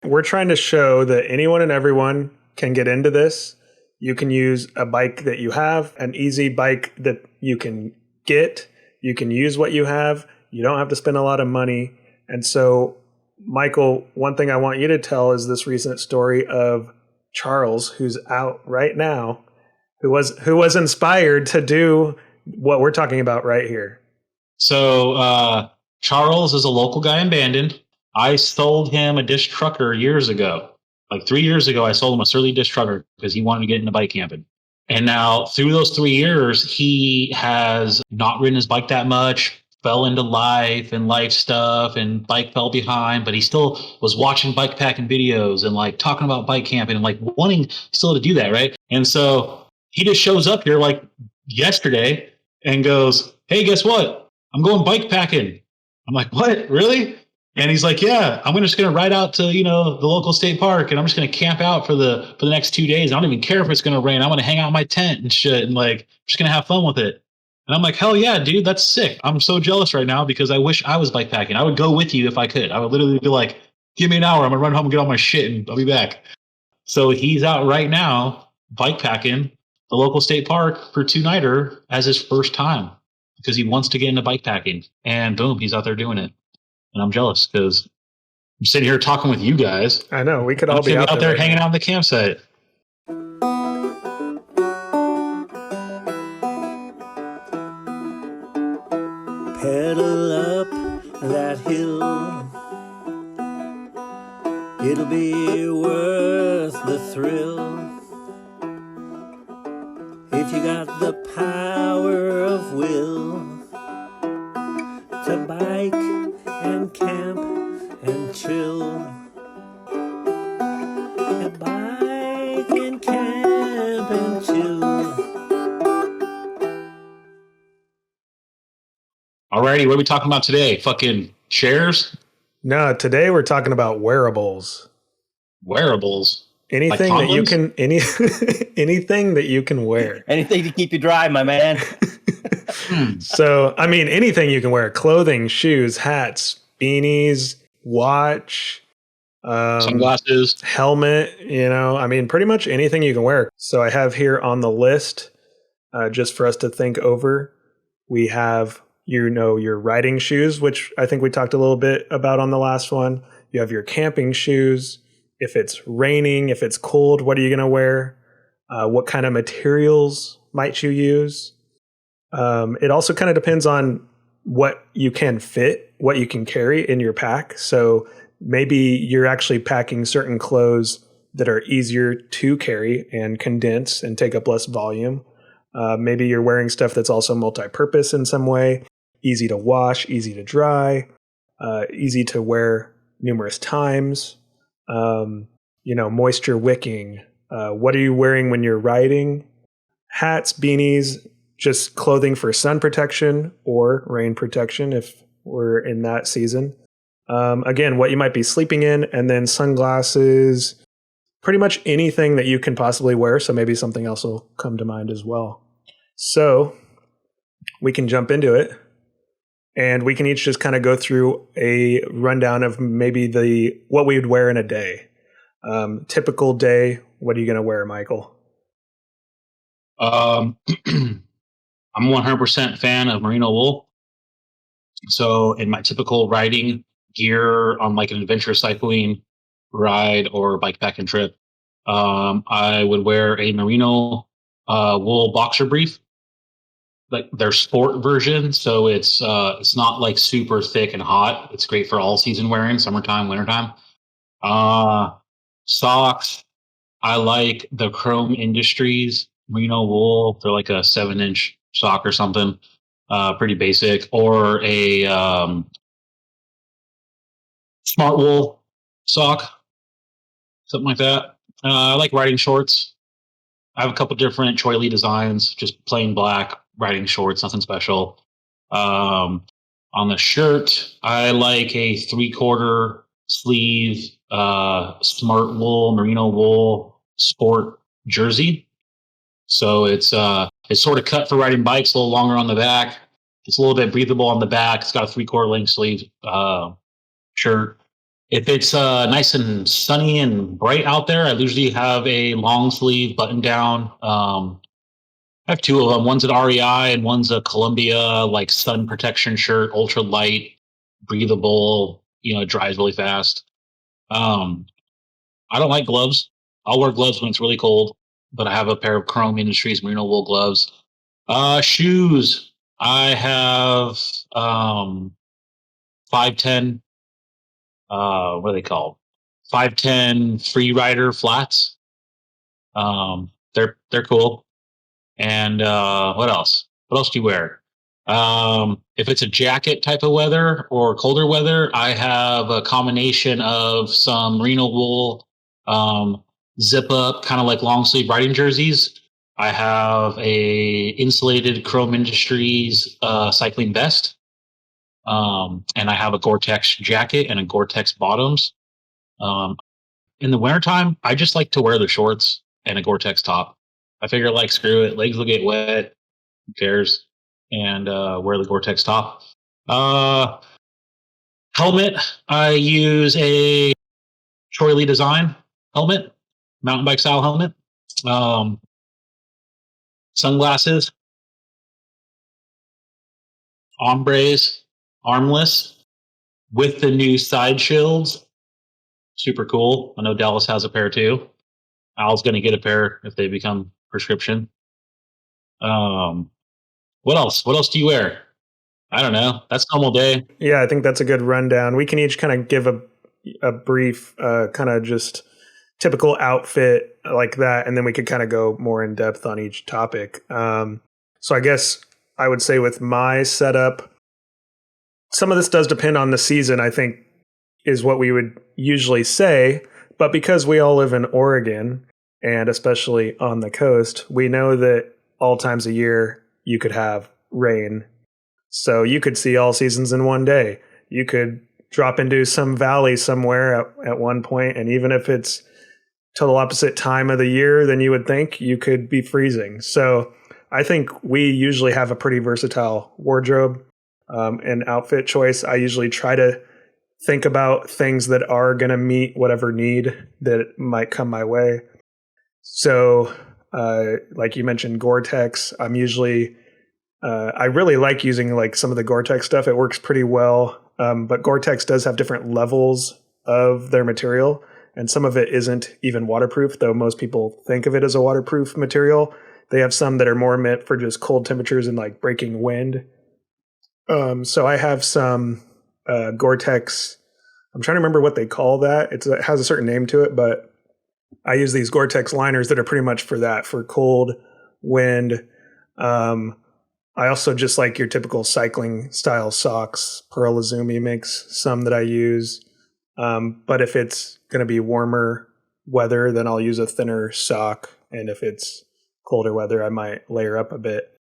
we're trying to show that anyone and everyone can get into this. You can use a bike that you have, an easy bike that you can get. You can use what you have. You don't have to spend a lot of money. And so, Michael, one thing I want you to tell is this recent story of Charles, who's out right now, who was inspired to do what we're talking about right here. So Charles is a local guy in Bandon. I sold him a disc trucker years ago. Like 3 years ago, I sold him a Surly disc trucker because he wanted to get into bike camping. And now through those 3 years, he has not ridden his bike that much, fell into life and life stuff, and bike fell behind, but he still was watching bikepacking videos and like talking about bike camping and like wanting still to do that, right? And so he just shows up here like yesterday and goes, "Hey, guess what? I'm going bikepacking." I'm like, "What? Really?" And he's like, "Yeah, I'm just going to ride out to, the local state park, and I'm just going to camp out for the next 2 days. I don't even care if it's going to rain. I'm going to hang out in my tent and shit, and like, just going to have fun with it." And I'm like, "Hell yeah, dude, that's sick. I'm so jealous right now because I wish I was bikepacking. I would go with you if I could. I would literally be like, give me an hour. I'm going to run home and get all my shit, and I'll be back." So he's out right now bikepacking the local state park for 2-nighter as his first time because he wants to get into bikepacking. And boom, he's out there doing it. And I'm jealous because I'm sitting here talking with you guys. I know, we could all be out there hanging out on the campsite. Pedal up that hill, it'll be worth the thrill if you got the power of will to bike and camp and chill. A bike and camp and chill. Alrighty, what are we talking about today? Fucking chairs? No, today we're talking about wearables. Wearables? Anything like that you can anything that you can wear. Anything to keep you dry, my man. So, I mean, anything you can wear: clothing, shoes, hats, beanies, watch, sunglasses, helmet, I mean, pretty much anything you can wear. So I have here on the list, just for us to think over, we have, your riding shoes, which I think we talked a little bit about on the last one. You have your camping shoes. If it's raining, if it's cold, what are you going to wear? What kind of materials might you use? It also kind of depends on what you can fit, what you can carry in your pack. So maybe you're actually packing certain clothes that are easier to carry and condense and take up less volume. Maybe you're wearing stuff that's also multi-purpose in some way, easy to wash, easy to dry, easy to wear numerous times. Moisture wicking. What are you wearing when you're riding? Hats, beanies, just clothing for sun protection or rain protection if we're in that season. Again, what you might be sleeping in, and then sunglasses, pretty much anything that you can possibly wear. So maybe something else will come to mind as well. So we can jump into it, and we can each just kind of go through a rundown of maybe what we would wear in a day. Typical day. What are you going to wear, Michael? I'm 100% fan of merino wool. So in my typical riding gear on like an adventure cycling ride or bikepacking trip, I would wear a merino wool boxer brief, like their sport version. So it's not like super thick and hot. It's great for all season wearing, summertime, wintertime. Socks. I like the Chrome Industries merino wool. They're like a 7-inch sock or something. Pretty basic. Or a smart wool sock. Something like that. I like riding shorts. I have a couple different Troy Lee designs, just plain black riding shorts, nothing special. On the shirt, I like a 3/4 sleeve smart wool, merino wool sport jersey. So it's sort of cut for riding bikes, a little longer on the back. It's a little bit breathable on the back. It's got a 3/4 length sleeve shirt. If it's nice and sunny and bright out there, I usually have a long sleeve button down. I have two of them. One's an REI and one's a Columbia like sun protection shirt, ultra light, breathable. It dries really fast. Um, I don't like gloves. I'll wear gloves when it's really cold, but I have a pair of Chrome Industries merino wool gloves. Shoes. I have 510. What are they called? 510 Free Rider flats. They're cool. And what else? What else do you wear? If it's a jacket type of weather or colder weather, I have a combination of some merino wool, zip up, kind of like long sleeve riding jerseys. I have a insulated Chrome Industries cycling vest, and I have a Gore-Tex jacket and a Gore-Tex bottoms. In the wintertime, I just like to wear the shorts and a Gore-Tex top. I figure, like, screw it, legs will get wet, who cares? And wear the Gore-Tex top. Helmet, I use a Troy Lee Design helmet, mountain bike style helmet. Sunglasses, ombres, armless, with the new side shields. Super cool. I know Dallas has a pair too. Al's going to get a pair if they become prescription. What else? What else do you wear? I don't know. That's normal day. Yeah, I think that's a good rundown. We can each kind of give a brief kind of just typical outfit like that, and then we could kind of go more in depth on each topic. So I guess I would say with my setup, some of this does depend on the season, I think, is what we would usually say. But because we all live in Oregon, and especially on the coast, we know that all times of year you could have rain. So you could see all seasons in one day. You could drop into some valley somewhere at one point, and even if it's total opposite time of the year than you would think, you could be freezing. So I think we usually have a pretty versatile wardrobe and outfit choice. I usually try to think about things that are going to meet whatever need that might come my way. So like you mentioned, Gore-Tex, I'm usually I really like using like some of the Gore-Tex stuff. It works pretty well. But Gore-Tex does have different levels of their material, and some of it isn't even waterproof, though most people think of it as a waterproof material. They have some that are more meant for just cold temperatures and like breaking wind. So I have some Gore-Tex. I'm trying to remember what they call that. It has a certain name to it, but I use these Gore-Tex liners that are pretty much for that, for cold, wind. I also just like your typical cycling style socks. Pearl Izumi makes some that I use. But if it's going to be warmer weather, then I'll use a thinner sock. And if it's colder weather, I might layer up a bit.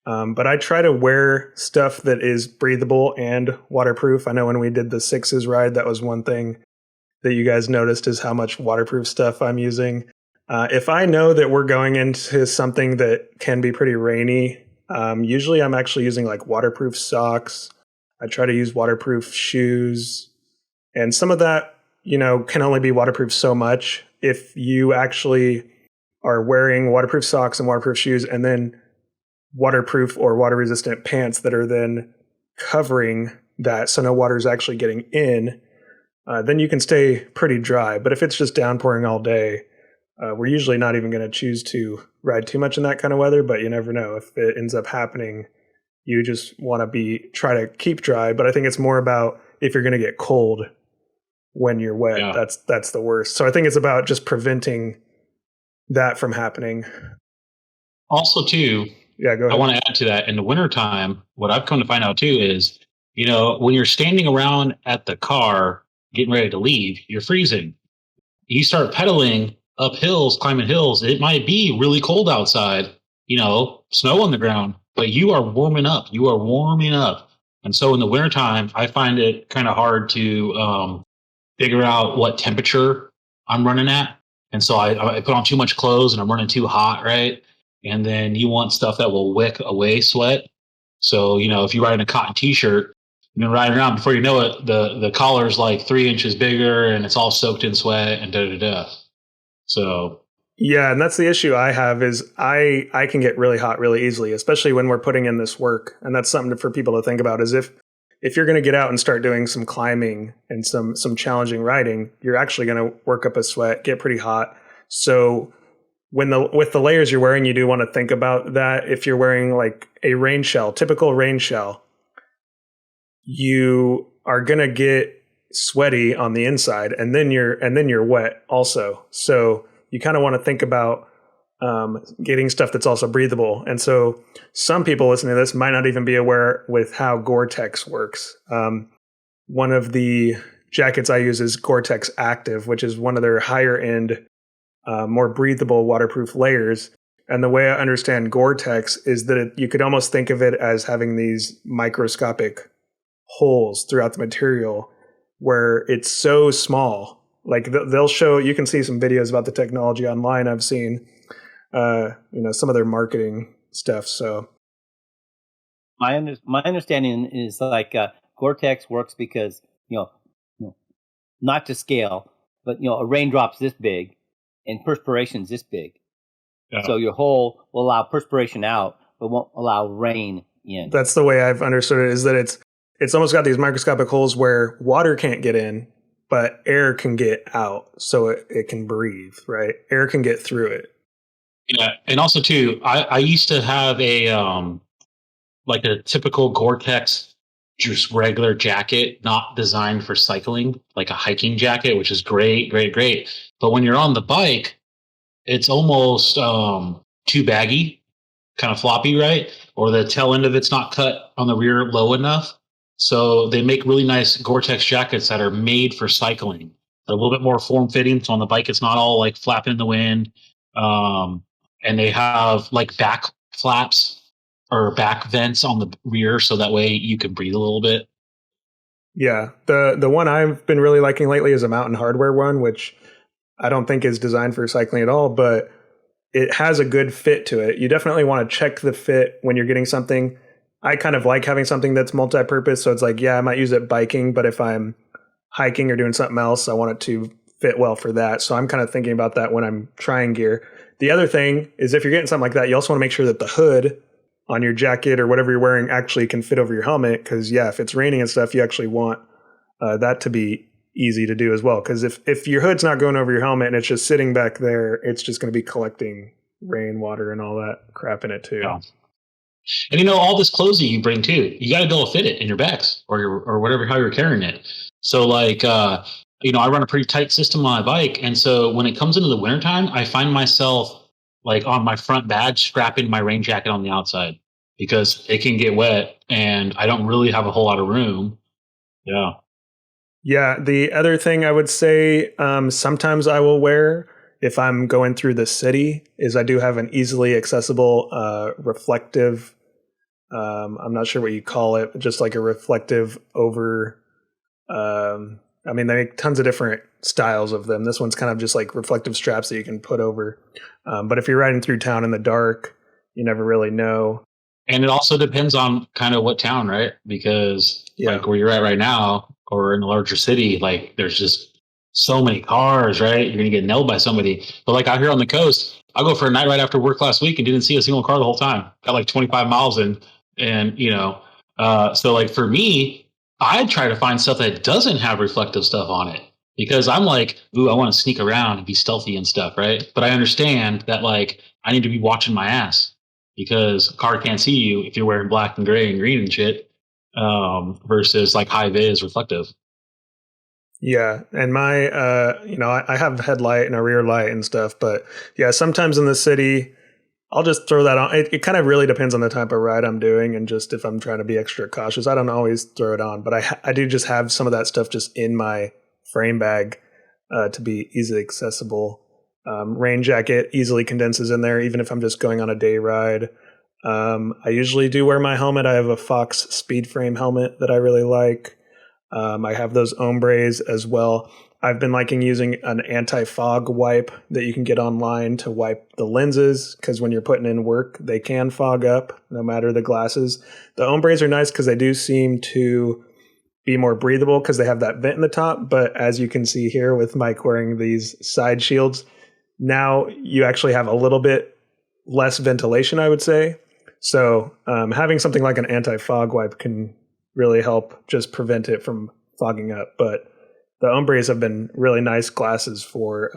But I try to wear stuff that is breathable and waterproof. I know when we did the Sixes ride, that was one thing that you guys noticed is how much waterproof stuff I'm using. If I know that we're going into something that can be pretty rainy, usually I'm actually using like waterproof socks. I try to use waterproof shoes. And some of that, can only be waterproof so much. If you actually are wearing waterproof socks and waterproof shoes and then waterproof or water resistant pants that are then covering that so no water is actually getting in, then you can stay pretty dry. But if it's just downpouring all day, we're usually not even going to choose to ride too much in that kind of weather, but you never know. If it ends up happening, you just want to try to keep dry. But I think it's more about if you're going to get cold when you're wet, yeah. That's the worst. So I think it's about just preventing that from happening. Also, too, yeah, go ahead. I want to add to that. In the wintertime, what I've come to find out, too, is, when you're standing around at the car getting ready to leave, you're freezing. You start pedaling up hills, climbing hills, it might be really cold outside, snow on the ground, but you are warming up. You are warming up. And so in the wintertime, I find it kind of hard to figure out what temperature I'm running at. And so I put on too much clothes and I'm running too hot, right? And then you want stuff that will wick away sweat. So, if you ride in a cotton t-shirt, You've been riding around, before you know it, the collar's like 3 inches bigger and it's all soaked in sweat and da da da. So Yeah, and that's the issue I have is I can get really hot really easily, especially when we're putting in this work. And that's something for people to think about is if you're going to get out and start doing some climbing and some challenging riding, you're actually going to work up a sweat, get pretty hot. So with the layers you're wearing, you do want to think about that. If you're wearing like a rain shell, typical rain shell, you are going to get sweaty on the inside and then you're wet also. So you kind of want to think about getting stuff that's also breathable. And so some people listening to this might not even be aware with how gore-tex works. One of the jackets I use is gore-tex Active, which is one of their higher end, more breathable waterproof layers. And the way I understand gore-tex is that you could almost think of it as having these microscopic holes throughout the material where it's so small. Like they'll show, you can see some videos about the technology online. I've seen, some of their marketing stuff. So My understanding is like Gore-Tex works because not to scale, but a raindrop's this big and perspiration's this big. Yeah. So your hole will allow perspiration out, but won't allow rain in. That's the way I've understood it, is that it's almost got these microscopic holes where water can't get in, but air can get out, so it can breathe, right? Air can get through it. Yeah, and also too, I used to have a like a typical Gore-Tex, just regular jacket, not designed for cycling, like a hiking jacket, which is great. But when you're on the bike, it's almost too baggy, kind of floppy, right? Or the tail end of it's not cut on the rear low enough. So they make really nice Gore-Tex jackets that are made for cycling. They're a little bit more form-fitting, so on the bike it's not all like flapping in the wind. And they have like back flaps or back vents on the rear, so that way you can breathe a little bit. Yeah, the one I've been really liking lately is a Mountain Hardwear one, which I don't think is designed for cycling at all, but it has a good fit to it. You definitely want to check the fit when you're getting something. I kind of like having something that's multi-purpose, so it's like, yeah, I might use it biking, but if I'm hiking or doing something else, I want it to fit well for that. So I'm kind of thinking about that when I'm trying gear. The other thing is if you're getting something like that, you also want to make sure that the hood on your jacket or whatever you're wearing actually can fit over your helmet. Because yeah, if it's raining and stuff, you actually want that to be easy to do as well. Because if your hood's not going over your helmet and it's just sitting back there, it's just going to be collecting rainwater and all that crap in it too. Yeah. And all this clothes that you bring too, you got to be able to fit it in your bags or whatever, how you're carrying it. So like, I run a pretty tight system on my bike. And so when it comes into the wintertime, I find myself like on my front bag strapping my rain jacket on the outside because it can get wet and I don't really have a whole lot of room. Yeah. Yeah. The other thing I would say, sometimes I will wear if I'm going through the city is I do have an easily accessible, reflective, I'm not sure what you call it, but just like a reflective over, they make tons of different styles of them. This one's kind of just like reflective straps that you can put over. But if you're riding through town in the dark, you never really know. And it also depends on kind of what town, right? Because like where you're at right now or in a larger city, like there's just so many cars, right? You're going to get nailed by somebody. But like out here on the coast, I'll go for a night ride after work last week and didn't see a single car the whole time. Got like 25 miles in. And, so like for me, I try to find stuff that doesn't have reflective stuff on it because I'm like, ooh, I want to sneak around and be stealthy and stuff, right? But I understand that like I need to be watching my ass because a car can't see you if you're wearing black and gray and green and shit, versus like high vis reflective. Yeah, and my, I have a headlight and a rear light and stuff, but yeah, sometimes in the city, I'll just throw that on. It kind of really depends on the type of ride I'm doing and just if I'm trying to be extra cautious. I don't always throw it on, but I do just have some of that stuff just in my frame bag to be easily accessible. Rain jacket easily condenses in there, even if I'm just going on a day ride. I usually do wear my helmet. I have a Fox speed frame helmet that I really like. I have those ombres as well. I've been liking using an anti-fog wipe that you can get online to wipe the lenses because when you're putting in work, they can fog up no matter the glasses. The ombres are nice because they do seem to be more breathable because they have that vent in the top. But as you can see here with Mike wearing these side shields, now you actually have a little bit less ventilation, I would say. So having something like an anti-fog wipe can really help just prevent it from fogging up. But the Ombres have been really nice glasses for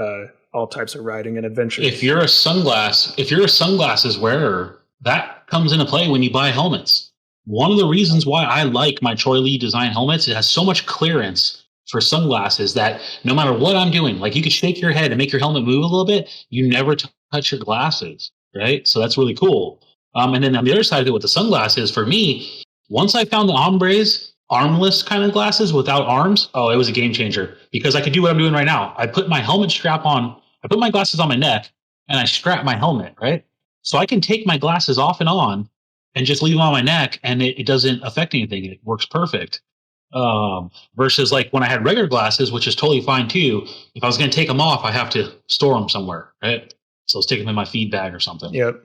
all types of riding and adventure. If you're a sunglasses wearer, that comes into play when you buy helmets. One of the reasons why I like my Troy Lee design helmets, it has so much clearance for sunglasses that no matter what I'm doing, like you could shake your head and make your helmet move a little bit, you never touch your glasses, right? So that's really cool. And then on the other side of it with the sunglasses, for me, once I found the Ombres armless kind of glasses without arms, oh, it was a game changer because I could do what I'm doing right now. I put my helmet strap on, I put my glasses on my neck, and I strap my helmet, right? So I can take my glasses off and on and just leave them on my neck, and it doesn't affect anything. It works perfect. Versus like when I had regular glasses, which is totally fine too. If I was going to take them off, I have to store them somewhere, right? So let's take them in my feed bag or something. Yep.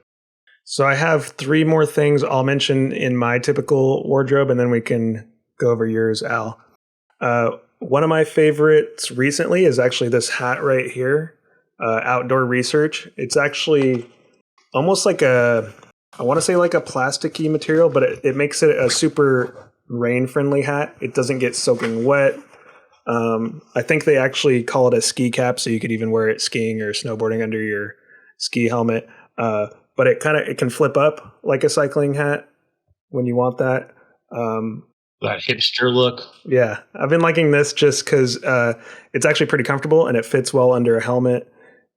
So I have 3 more things I'll mention in my typical wardrobe, and then we can go over yours, Al. One of my favorites recently is actually this hat right here, Outdoor Research. It's actually almost like I want to say like a plasticky material, but it makes it a super rain-friendly hat. It doesn't get soaking wet. I think they actually call it a ski cap, so you could even wear it skiing or snowboarding under your ski helmet. But it can flip up like a cycling hat when you want that. That hipster look. Yeah, I've been liking this just because it's actually pretty comfortable and it fits well under a helmet,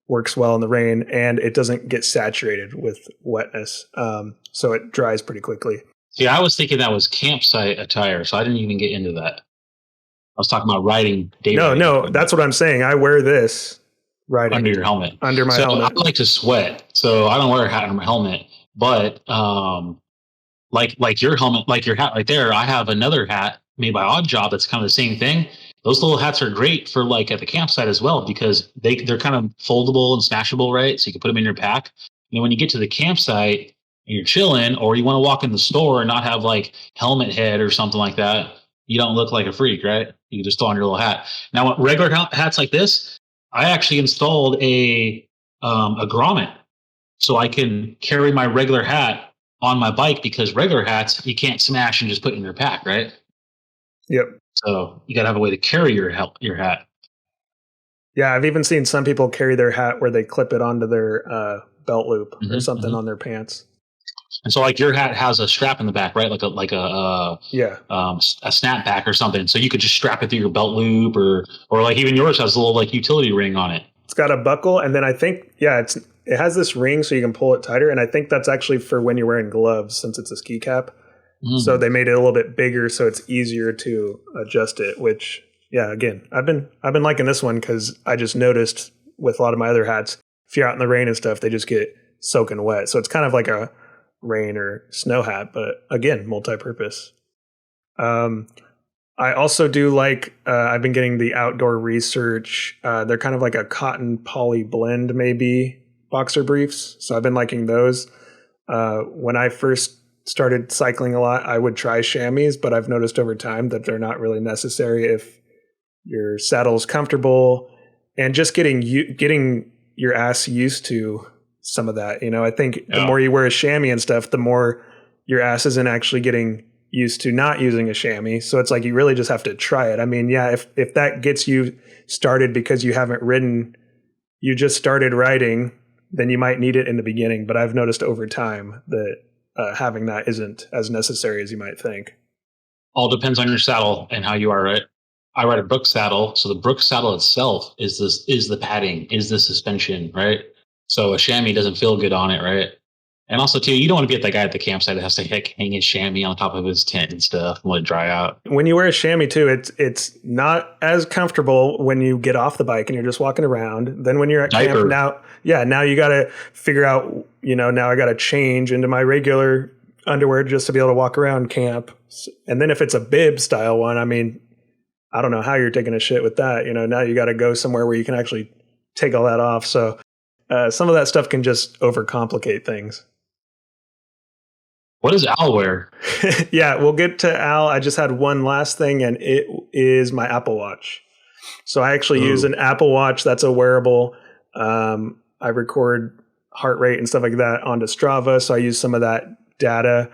works well in the rain, and it doesn't get saturated with wetness. So it dries pretty quickly. See, I was thinking that was campsite attire, so I didn't even get into that. I was talking about riding. No, that's what I'm saying. I wear this riding under your helmet. Under my helmet. I like to sweat, so I don't wear a hat under my helmet. But like your helmet, like your hat right there, I have another hat made by Odd Job that's kind of the same thing. Those little hats are great for like at the campsite as well because they're kind of foldable and smashable, right? So you can put them in your pack. And when you get to the campsite and you're chilling, or you want to walk in the store and not have like helmet head or something like that, you don't look like a freak, right? You can just throw on your little hat. Now, regular hats like this, I actually installed a grommet so I can carry my regular hat on my bike because regular hats you can't smash and just put in your pack, right? Yep. So you got to have a way to carry your hat. Yeah, I've even seen some people carry their hat where they clip it onto their belt loop or something on their pants. And so, like your hat has a strap in the back, right? Like a snapback or something. So you could just strap it through your belt loop, or like even yours has a little like utility ring on it. It's got a buckle, and then I think it has this ring so you can pull it tighter. And I think that's actually for when you're wearing gloves, since it's a ski cap. So they made it a little bit bigger, so it's easier to adjust it. Which, yeah, again, I've been liking this one because I just noticed with a lot of my other hats, if you're out in the rain and stuff, they just get soaking wet. So it's kind of like a rain or snow hat, but again, multi-purpose. I also do like, I've been getting the Outdoor Research. They're kind of like a cotton poly blend, maybe, boxer briefs. So I've been liking those. When I first started cycling a lot, I would try chamois, but I've noticed over time that they're not really necessary if your saddle's comfortable and just getting your ass used to some of that. I think the more you wear a chamois and stuff, the more your ass isn't actually getting used to not using a chamois. So it's like you really just have to try it. I mean, yeah, if that gets you started because you haven't ridden, you just started riding, then you might need it in the beginning. But I've noticed over time that having that isn't as necessary as you might think. All depends on your saddle and how you are, right? I ride a Brooks saddle, so the Brooks saddle itself is the padding, is the suspension, right? So a chamois doesn't feel good on it, right? And also, too, you don't want to be at that guy at the campsite that has to hang his chamois on top of his tent and stuff and let it dry out. When you wear a chamois, too, it's not as comfortable when you get off the bike and you're just walking around. Then when you're at camp, now you got to figure out, now I got to change into my regular underwear just to be able to walk around camp. And then if it's a bib style one, I mean, I don't know how you're taking a shit with that. Now you got to go somewhere where you can actually take all that off. So some of that stuff can just overcomplicate things. What does Al wear? Yeah, we'll get to Al. I just had one last thing, and it is my Apple Watch. So I actually use an Apple Watch. That's a wearable. I record heart rate and stuff like that onto Strava. So I use some of that data.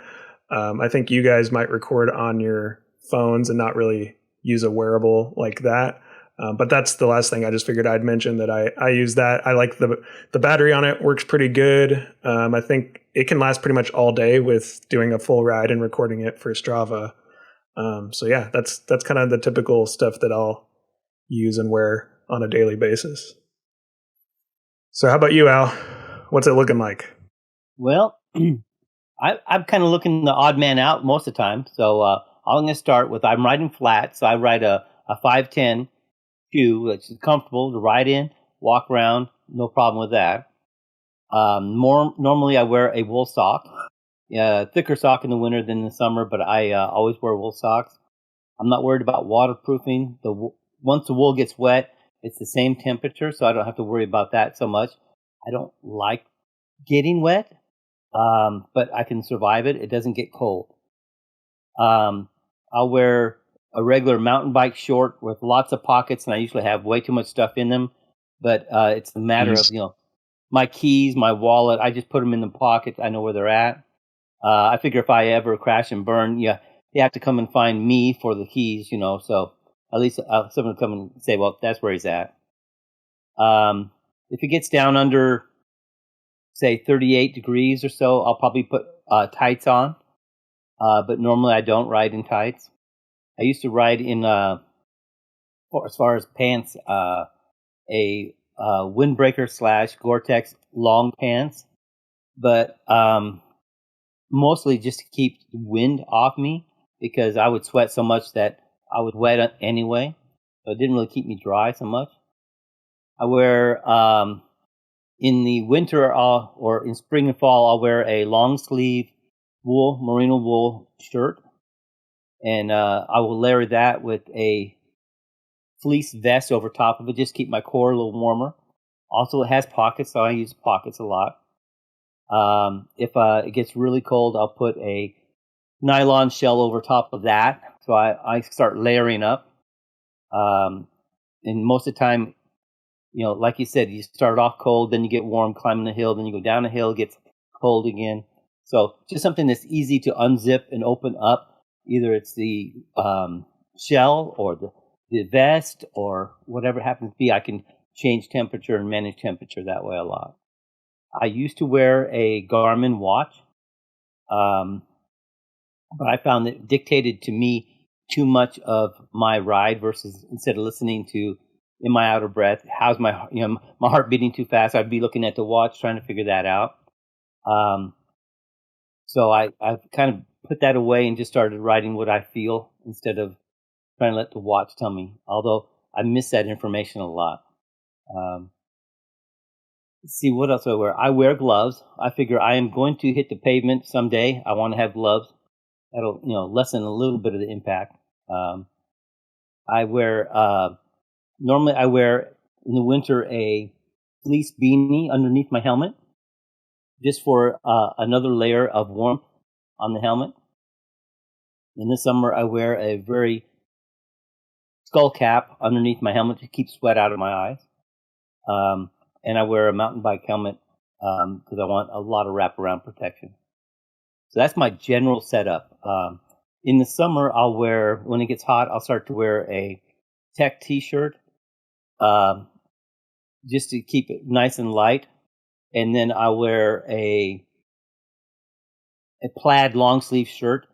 I think you guys might record on your phones and not really use a wearable like that. But that's the last thing I just figured I'd mention that I use that. I like the battery on it works pretty good. I think it can last pretty much all day with doing a full ride and recording it for Strava. So yeah, that's kind of the typical stuff that I'll use and wear on a daily basis. So how about you, Al? What's it looking like? Well, I'm kind of looking the odd man out most of the time. So I'm going to start with I'm riding flat. So I ride a 510 shoe, which is comfortable to ride in, walk around, no problem with that. Normally I wear a wool sock, thicker sock in the winter than in the summer, but I always wear wool socks. I'm not worried about waterproofing. Once the wool gets wet, it's the same temperature, so I don't have to worry about that so much. I don't like getting wet, but I can survive it. It doesn't get cold. I'll wear a regular mountain bike short with lots of pockets, and I usually have way too much stuff in them. But it's a matter of, my keys, my wallet. I just put them in the pocket. I know where they're at. I figure if I ever crash and burn, they have to come and find me for the keys, so at least someone will come and say, well, that's where he's at. If it gets down under, say, 38 degrees or so, I'll probably put tights on. But normally I don't ride in tights. I used to ride in, as far as pants, a windbreaker / gore-tex long pants, but mostly just to keep the wind off me because I would sweat so much that I would wet anyway, so it didn't really keep me dry so much. I wear in the winter or in spring and fall, I'll wear a long sleeve merino wool shirt, and I will layer that with a fleece vest over top of it, just keep my core a little warmer. Also, it has pockets, so I use pockets a lot. If it gets really cold, I'll put a nylon shell over top of that, so I start layering up. And most of the time, like you said, you start off cold, then you get warm, climbing the hill, then you go down a hill, it gets cold again. So just something that's easy to unzip and open up. Either it's the shell or the vest or whatever it happens to be. I can change temperature and manage temperature that way a lot. I used to wear a Garmin watch, but I found that it dictated to me too much of my ride versus instead of listening to am I out of breath? How's my heart beating too fast? I'd be looking at the watch trying to figure that out. So I've kind of put that away and just started writing what I feel instead of trying to let the watch tell me. Although I miss that information a lot. Let's see, what else do I wear? I wear gloves. I figure I am going to hit the pavement someday. I want to have gloves. That'll lessen a little bit of the impact. I wear normally I wear in the winter a fleece beanie underneath my helmet, just for another layer of warmth on the helmet. In the summer, I wear a very skull cap underneath my helmet to keep sweat out of my eyes. And I wear a mountain bike helmet because I want a lot of wraparound protection. So that's my general setup. In the summer, when it gets hot, I'll start to wear a tech t-shirt just to keep it nice and light. And then I'll wear a plaid long sleeve shirt,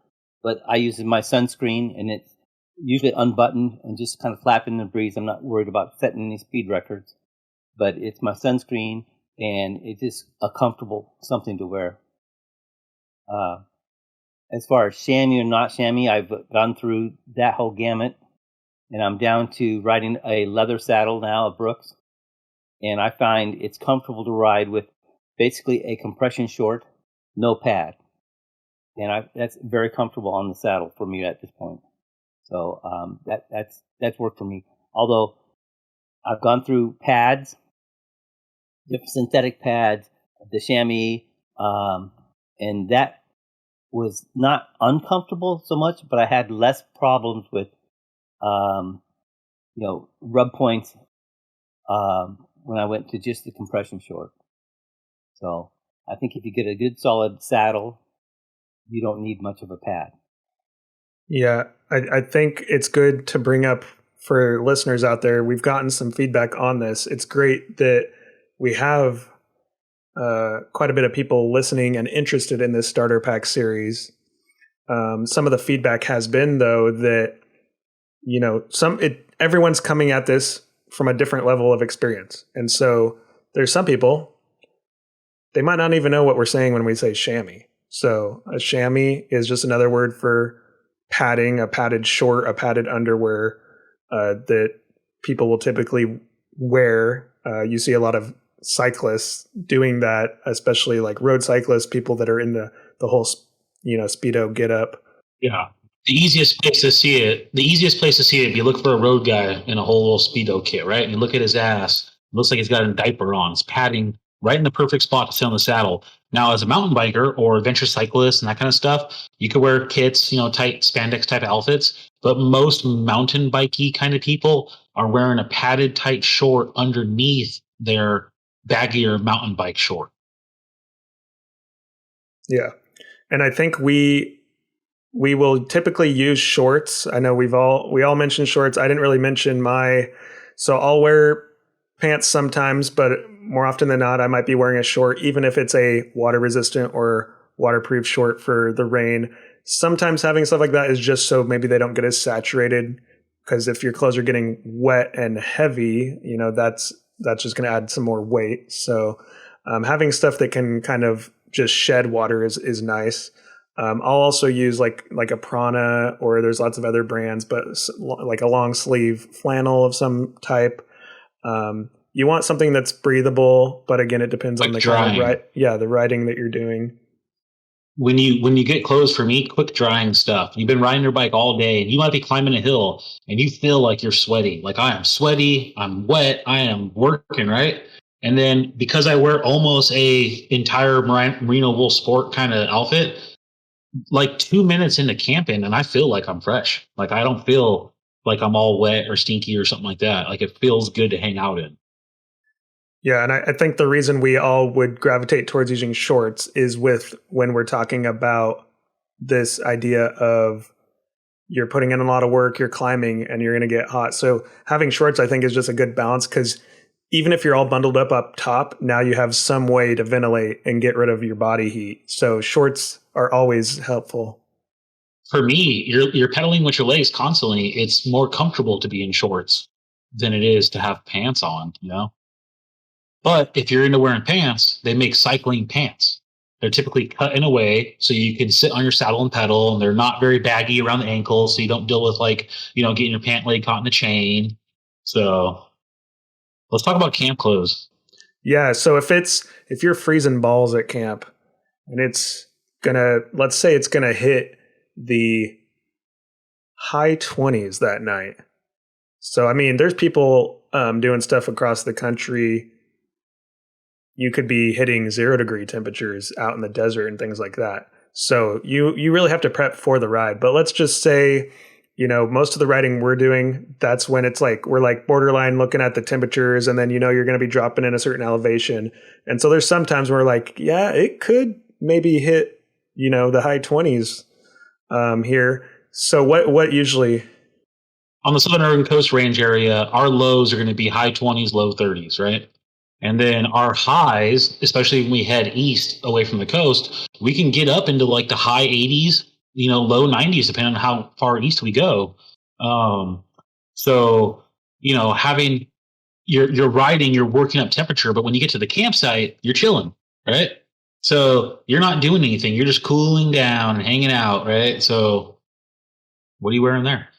but I use my sunscreen, and it's usually unbuttoned and just kind of flapping in the breeze. I'm not worried about setting any speed records, but it's my sunscreen, and it's just a comfortable something to wear. As far as chamois or not chamois, I've gone through that whole gamut, and I'm down to riding a leather saddle now, a Brooks, and I find it's comfortable to ride with basically a compression short, no pad, and that's very comfortable on the saddle for me at this point. So that's worked for me. Although I've gone through pads, the synthetic pads, the chamois, and that was not uncomfortable so much, but I had less problems with, rub points when I went to just the compression short. So I think if you get a good solid saddle, you don't need much of a pad. Yeah, I think it's good to bring up for listeners out there. We've gotten some feedback on this. It's great that we have quite a bit of people listening and interested in this starter pack series. Some of the feedback has been, though, that everyone's coming at this from a different level of experience, and so there's some people, they might not even know what we're saying when we say chamois. So a chamois is just another word for padding, a padded short, a padded underwear that people will typically wear. You see a lot of cyclists doing that, especially like road cyclists, people that are in the whole, Speedo get up. Yeah. The easiest place to see it, if you look for a road guy in a whole little Speedo kit, right? And you look at his ass, it looks like he's got a diaper on. It's padding right in the perfect spot to sit on the saddle. Now, as a mountain biker or adventure cyclist and that kind of stuff, you could wear kits, tight spandex type outfits. But most mountain bikey kind of people are wearing a padded tight short underneath their baggier mountain bike short. Yeah. And I think we will typically use shorts. I know we all mentioned shorts. I didn't really mention so I'll wear pants sometimes, but more often than not, I might be wearing a short, even if it's a water resistant or waterproof short for the rain. Sometimes having stuff like that is just so maybe they don't get as saturated, because if your clothes are getting wet and heavy, that's just going to add some more weight. So having stuff that can kind of just shed water is nice. I'll also use like a Prana, or there's lots of other brands, but like a long sleeve flannel of some type. You want something that's breathable, but again, it depends on the kind of the riding that you're doing. When you get clothes, for me, quick drying stuff. You've been riding your bike all day, and you might be climbing a hill, and you feel like you're sweaty. Like, I am sweaty, I'm wet, I am working, right? And then because I wear almost a entire merino wool sport kind of outfit, like 2 minutes into camping, and I feel like I'm fresh. Like, I don't feel like I'm all wet or stinky or something like that. Like, it feels good to hang out in. Yeah, and I think the reason we all would gravitate towards using shorts is when we're talking about this idea of you're putting in a lot of work, you're climbing, and you're going to get hot. So having shorts, I think, is just a good balance, because even if you're all bundled up top, now you have some way to ventilate and get rid of your body heat. So shorts are always helpful. For me, you're pedaling with your legs constantly. It's more comfortable to be in shorts than it is to have pants on, But if you're into wearing pants, they make cycling pants. They're typically cut in a way so you can sit on your saddle and pedal, and they're not very baggy around the ankles, so you don't deal with getting your pant leg caught in the chain. So let's talk about camp clothes. Yeah, so if you're freezing balls at camp and let's say it's gonna hit the high 20s that night. So I mean, there's people doing stuff across the country. You could be hitting 0-degree temperatures out in the desert and things like that. So you really have to prep for the ride. But let's just say, most of the riding we're doing, that's when it's like we're like borderline looking at the temperatures, and then you're going to be dropping in a certain elevation. And so there's sometimes we're like, yeah, it could maybe hit the high 20s here. So what usually on the Southern Oregon Coast Range area, our lows are going to be high 20s, low 30s, right? And then our highs, especially when we head east away from the coast, we can get up into like the high 80s, low 90s, depending on how far east we go. So having you're riding, you're working up temperature, but when you get to the campsite, you're chilling, right? So you're not doing anything. You're just cooling down and hanging out, right? So what are you wearing there?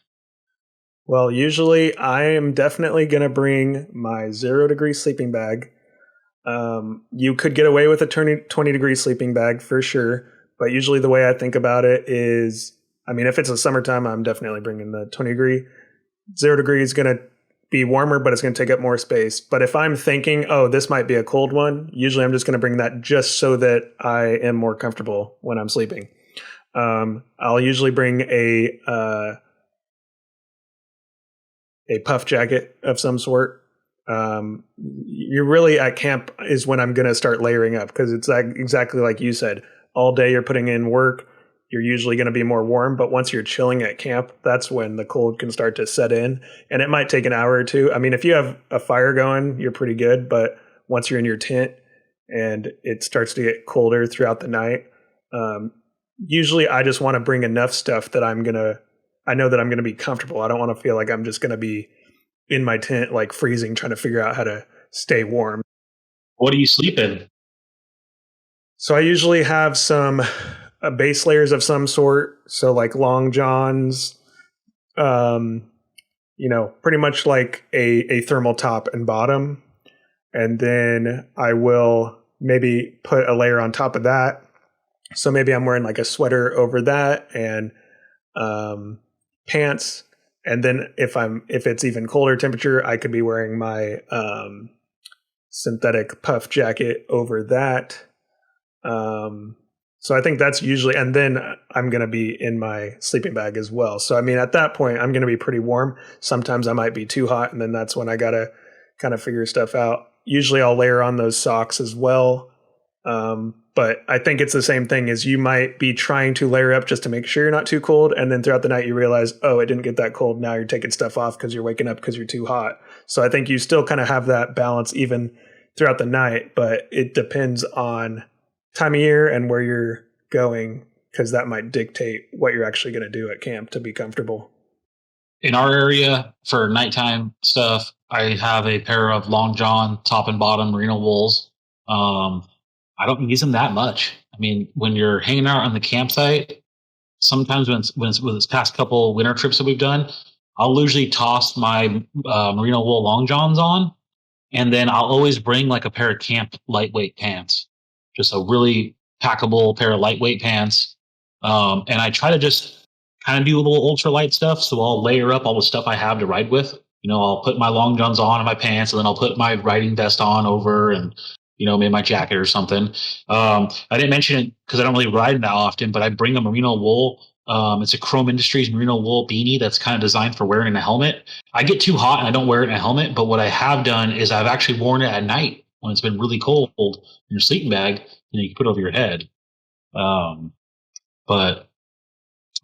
Well, usually I am definitely going to bring my 0-degree sleeping bag. You could get away with a 20-degree sleeping bag for sure. But usually the way I think about it is, if it's a summertime, I'm definitely bringing the 20-degree. 0-degree is going to be warmer, but it's going to take up more space. But if I'm thinking, oh, this might be a cold one, usually I'm just going to bring that just so that I am more comfortable when I'm sleeping. I'll usually bring a puff jacket of some sort. You're really at camp is when I'm going to start layering up, because it's like exactly like you said. All day you're putting in work. You're usually going to be more warm, but once you're chilling at camp, that's when the cold can start to set in, and it might take an hour or two. I mean, if you have a fire going, you're pretty good, but once you're in your tent and it starts to get colder throughout the night, usually I just want to bring enough stuff that I know that I'm going to be comfortable. I don't want to feel like I'm just going to be in my tent, like freezing, trying to figure out how to stay warm. What do you sleep in? So I usually have some base layers of some sort. So like long johns, pretty much like a thermal top and bottom. And then I will maybe put a layer on top of that. So maybe I'm wearing like a sweater over that and pants. And then if it's even colder temperature, I could be wearing my synthetic puff jacket over that. So I think that's usually, and then I'm going to be in my sleeping bag as well. So, I mean, at that point, I'm going to be pretty warm. Sometimes I might be too hot, and then that's when I got to kind of figure stuff out. Usually I'll layer on those socks as well. But I think it's the same thing as you might be trying to layer up just to make sure you're not too cold. And then throughout the night, you realize, oh, it didn't get that cold. Now you're taking stuff off because you're waking up because you're too hot. So I think you still kind of have that balance even throughout the night, but it depends on time of year and where you're going, because that might dictate what you're actually going to do at camp to be comfortable. In our area for nighttime stuff, I have a pair of long john top and bottom merino wools. I don't use them that much. I mean, when you're hanging out on the campsite, sometimes when it's past couple winter trips that we've done, I'll usually toss my merino wool long johns on, and then I'll always bring like a pair of camp lightweight pants, just a really packable pair of lightweight pants. And I try to just kind of do a little ultralight stuff. So I'll layer up all the stuff I have to ride with. I'll put my long johns on and my pants, and then I'll put my riding vest on over, and maybe my jacket or something. I didn't mention it because I don't really ride that often, but I bring a merino wool. It's a Chrome Industries merino wool beanie that's kind of designed for wearing in a helmet. I get too hot and I don't wear it in a helmet, but what I have done is I've actually worn it at night when it's been really cold in your sleeping bag, and you can put it over your head. But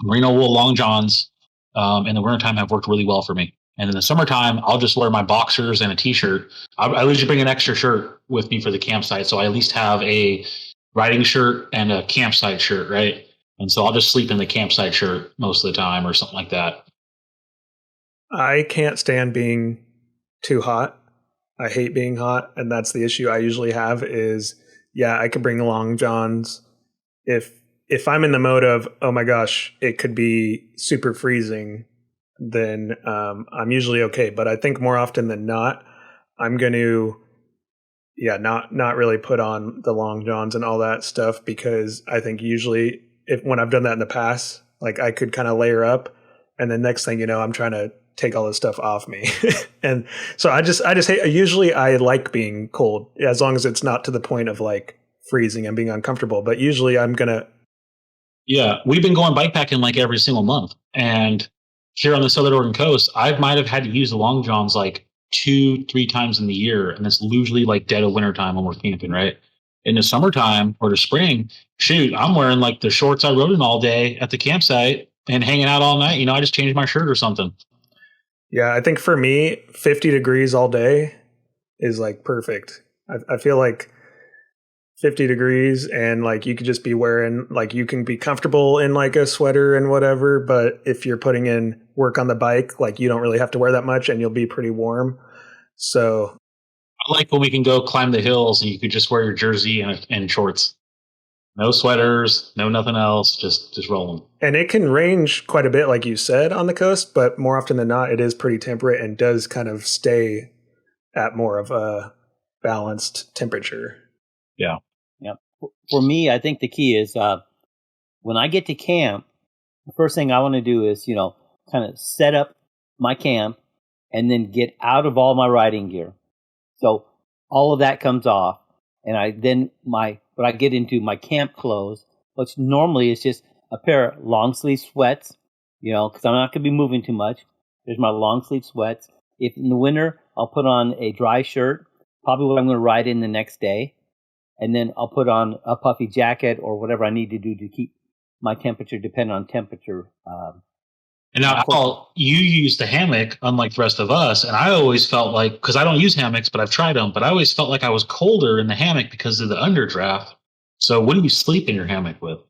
merino wool long johns in the wintertime have worked really well for me. And in the summertime, I'll just wear my boxers and a t-shirt. I usually bring an extra shirt with me for the campsite, so I at least have a riding shirt and a campsite shirt, right? And so I'll just sleep in the campsite shirt most of the time or something like that. I can't stand being too hot. I hate being hot, and that's the issue I usually have is, I could bring long johns. If I'm in the mode of, oh my gosh, it could be super freezing, then I'm usually okay. But I think more often than not, I'm going to, not really put on the long johns and all that stuff, because I think usually when I've done that in the past, like I could kind of layer up, and then next thing you know, I'm trying to take all this stuff off me. And so I just hate, usually I like being cold as long as it's not to the point of like freezing and being uncomfortable. But usually I'm going to. Yeah, we've been going bikepacking like every single month. And here on the Southern Oregon coast, I might have had to use the long johns like 2-3 times in the year. And it's usually like dead of winter time when we're camping, right? In the summertime or the spring, shoot, I'm wearing like the shorts I rode in all day at the campsite and hanging out all night. I just changed my shirt or something. Yeah, I think for me, 50 degrees all day is like perfect. I feel like 50 degrees and like you could just be wearing, like you can be comfortable in like a sweater and whatever, but if you're putting in work on the bike, like you don't really have to wear that much and you'll be pretty warm. So I like when we can go climb the hills and you could just wear your jersey and shorts. No sweaters, no nothing else, just rolling. And it can range quite a bit, like you said, on the coast, but more often than not, it is pretty temperate and does kind of stay at more of a balanced temperature. Yeah. Yeah. For me, I think the key is when I get to camp, the first thing I want to do is, kind of set up my camp and then get out of all my riding gear. So all of that comes off, and I get into my camp clothes, which normally is just a pair of long sleeve sweats, because I'm not going to be moving too much. There's my long sleeve sweats. If in the winter, I'll put on a dry shirt, probably what I'm going to ride in the next day. And then I'll put on a puffy jacket or whatever I need to do to keep my temperature, depending on temperature. And now, Al, you use the hammock, unlike the rest of us. And I always felt like, because I don't use hammocks, but I've tried them, but I always felt like I was colder in the hammock because of the underdraft. So what do you sleep in your hammock with?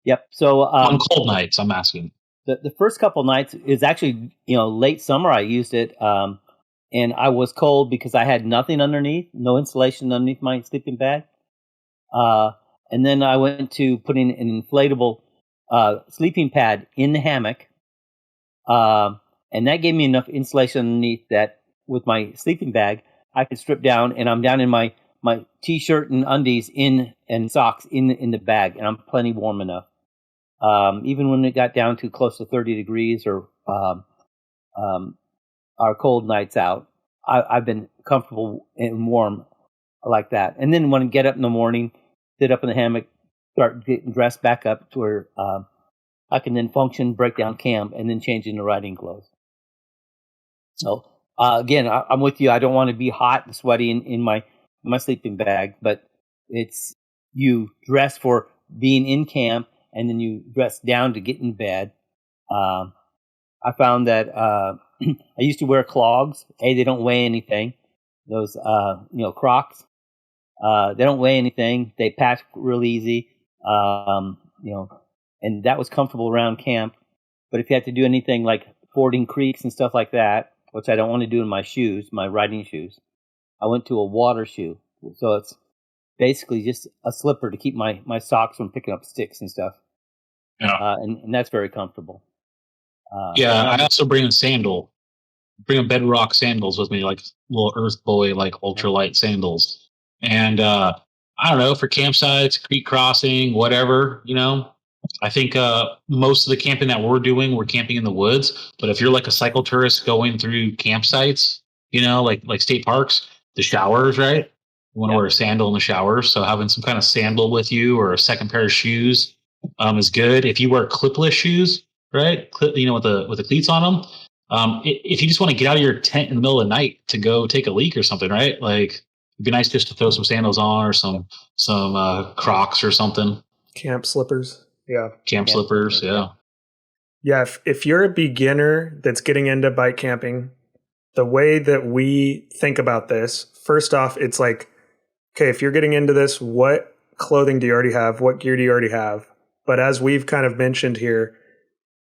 Yep. So on cold nights, I'm asking. The first couple nights is actually, late summer I used it. And I was cold because I had nothing underneath, no insulation underneath my sleeping bag. And then I went to putting an inflatable sleeping pad in the hammock. And that gave me enough insulation underneath that with my sleeping bag, I could strip down, and I'm down in my t-shirt and undies and socks in the bag, and I'm plenty warm enough. Even when it got down to close to 30 degrees or our cold nights out, I've been comfortable and warm like that. And then when I get up in the morning, sit up in the hammock, start getting dressed back up to where I can then function, break down camp, and then change into riding clothes. So again, I'm with you. I don't want to be hot and sweaty in my sleeping bag, but it's you dress for being in camp, and then you dress down to get in bed. I found that I used to wear clogs. They don't weigh anything. Those Crocs. They don't weigh anything. They pack real easy. And that was comfortable around camp. But if you have to do anything like fording creeks and stuff like that, which I don't want to do in my shoes, my riding shoes, I went to a water shoe. So it's basically just a slipper to keep my socks from picking up sticks and stuff. Yeah. And that's very comfortable. I also bring a bedrock sandals with me, like little Earth Boy, like ultralight sandals. And I don't know, for campsites, creek crossing, whatever, I think most of the camping that we're camping in the woods. But if you're like a cycle tourist going through campsites, like state parks, the showers, right? You want to wear a sandal in the shower. So having some kind of sandal with you or a second pair of shoes is good. If you wear clipless shoes, right? With the cleats on them. If you just want to get out of your tent in the middle of the night to go take a leak or something, right? Like it'd be nice just to throw some sandals on or some Crocs or something. Camp slippers. Yeah. Camp slippers. Yeah. Yeah. If you're a beginner that's getting into bike camping, the way that we think about this, first off, it's like, okay, if you're getting into this, what clothing do you already have? What gear do you already have? But as we've kind of mentioned here,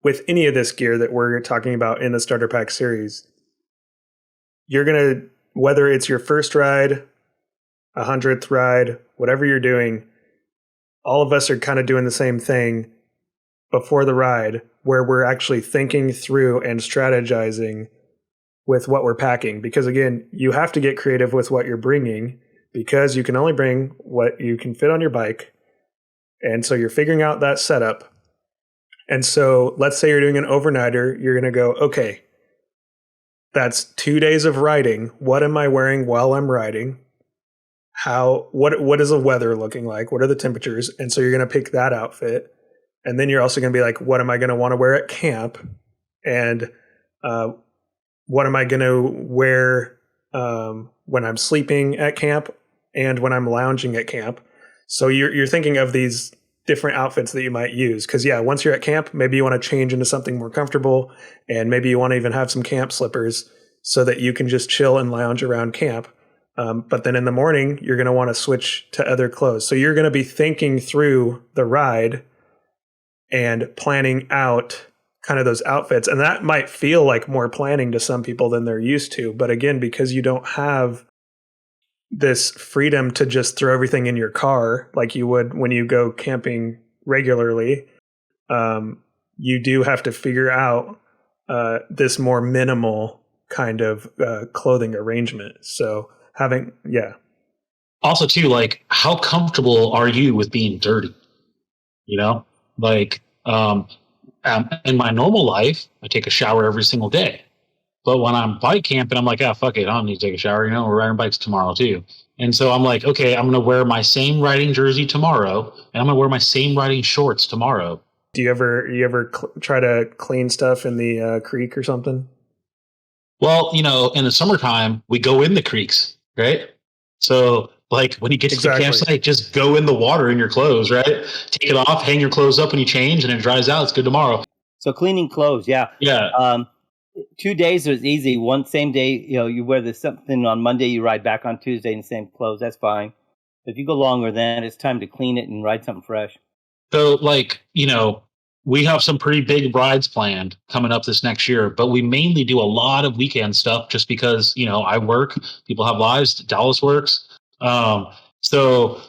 with any of this gear that we're talking about in the Starter Pack series, you're going to, whether it's your first ride, 100th ride, whatever you're doing, all of us are kind of doing the same thing before the ride, where we're actually thinking through and strategizing with what we're packing. Because again, you have to get creative with what you're bringing, because you can only bring what you can fit on your bike. And so you're figuring out that setup. And so let's say you're doing an overnighter, you're going to go, okay, that's 2 days of riding. What am I wearing while I'm riding? What is the weather looking like? What are the temperatures? And so you're going to pick that outfit. And then you're also going to be like, what am I going to want to wear at camp? And what am I going to wear when I'm sleeping at camp and when I'm lounging at camp? So you're thinking of these different outfits that you might use. Because once you're at camp, maybe you want to change into something more comfortable, and maybe you want to even have some camp slippers so that you can just chill and lounge around camp. But then in the morning, you're going to want to switch to other clothes. So you're going to be thinking through the ride and planning out kind of those outfits. And that might feel like more planning to some people than they're used to. But again, because you don't have this freedom to just throw everything in your car like you would when you go camping regularly, you do have to figure out this more minimal kind of clothing arrangement. So also too, like, how comfortable are you with being dirty? Like in my normal life, I take a shower every single day. But when I'm bike camping, I'm like, fuck it, I don't need to take a shower. We're riding bikes tomorrow too. And so I'm like, okay, I'm going to wear my same riding jersey tomorrow, and I'm going to wear my same riding shorts tomorrow. Do you ever try to clean stuff in the creek or something? Well, in the summertime, we go in the creeks, right? So, like, when you get to the Exactly. campsite, just go in the water in your clothes, right? Take it off, hang your clothes up when you change, and it dries out. It's good tomorrow. So cleaning clothes, yeah. Yeah. 2 days is easy. One same day, you wear this something on Monday, you ride back on Tuesday in the same clothes. That's fine. If you go longer than that, it's time to clean it and ride something fresh. So, like, we have some pretty big rides planned coming up this next year, but we mainly do a lot of weekend stuff just because, I work, people have lives, Dallas works. So, for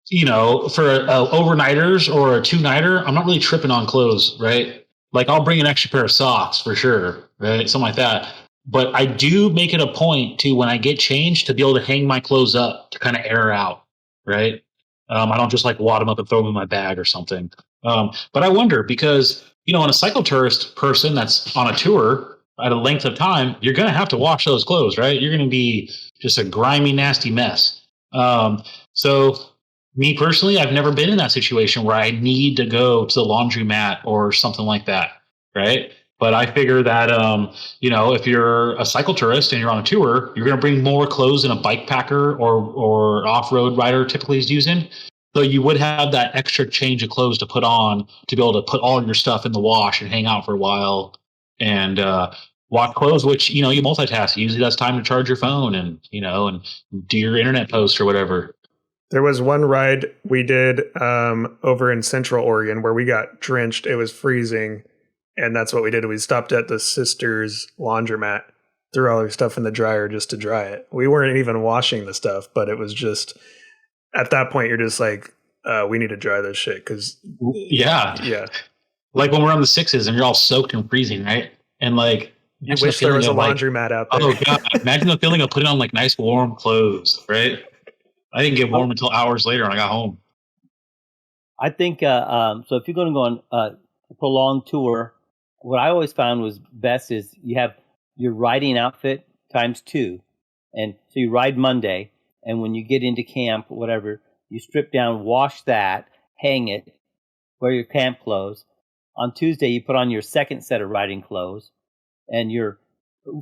overnighters or a two-nighter, I'm not really tripping on clothes, right? Like, I'll bring an extra pair of socks for sure, right? Something like that. But I do make it a point to, when I get changed, to be able to hang my clothes up to kind of air out, right? I don't just like wad them up and throw them in my bag or something. But I wonder because, in a cyclotourist person that's on a tour at a length of time, you're going to have to wash those clothes, right? You're going to be just a grimy, nasty mess. So me personally, I've never been in that situation where I need to go to the laundromat or something like that, right? But I figure that, if you're a cyclotourist and you're on a tour, you're going to bring more clothes than a bike packer or off-road rider typically is using. So you would have that extra change of clothes to put on to be able to put all your stuff in the wash and hang out for a while and wash clothes, which, you multitask. Usually that's time to charge your phone and do your internet post or whatever. There was one ride we did over in Central Oregon where we got drenched. It was freezing. And that's what we did. We stopped at the sister's laundromat, threw all our stuff in the dryer just to dry it. We weren't even washing the stuff, but it was just, at that point, you're just like, we need to dry this shit. Cause yeah. Like when we're on the sixes and you're all soaked and freezing, right? And like, you wish there was a laundromat out there. Oh God, imagine the feeling of putting on like nice warm clothes, right? I didn't get warm until hours later when I got home. I think, so if you're going to go on a prolonged tour, what I always found was best is you have your riding outfit times 2. And so you ride Monday, and when you get into camp, whatever, you strip down, wash that, hang it, wear your camp clothes. On Tuesday, you put on your second set of riding clothes, and your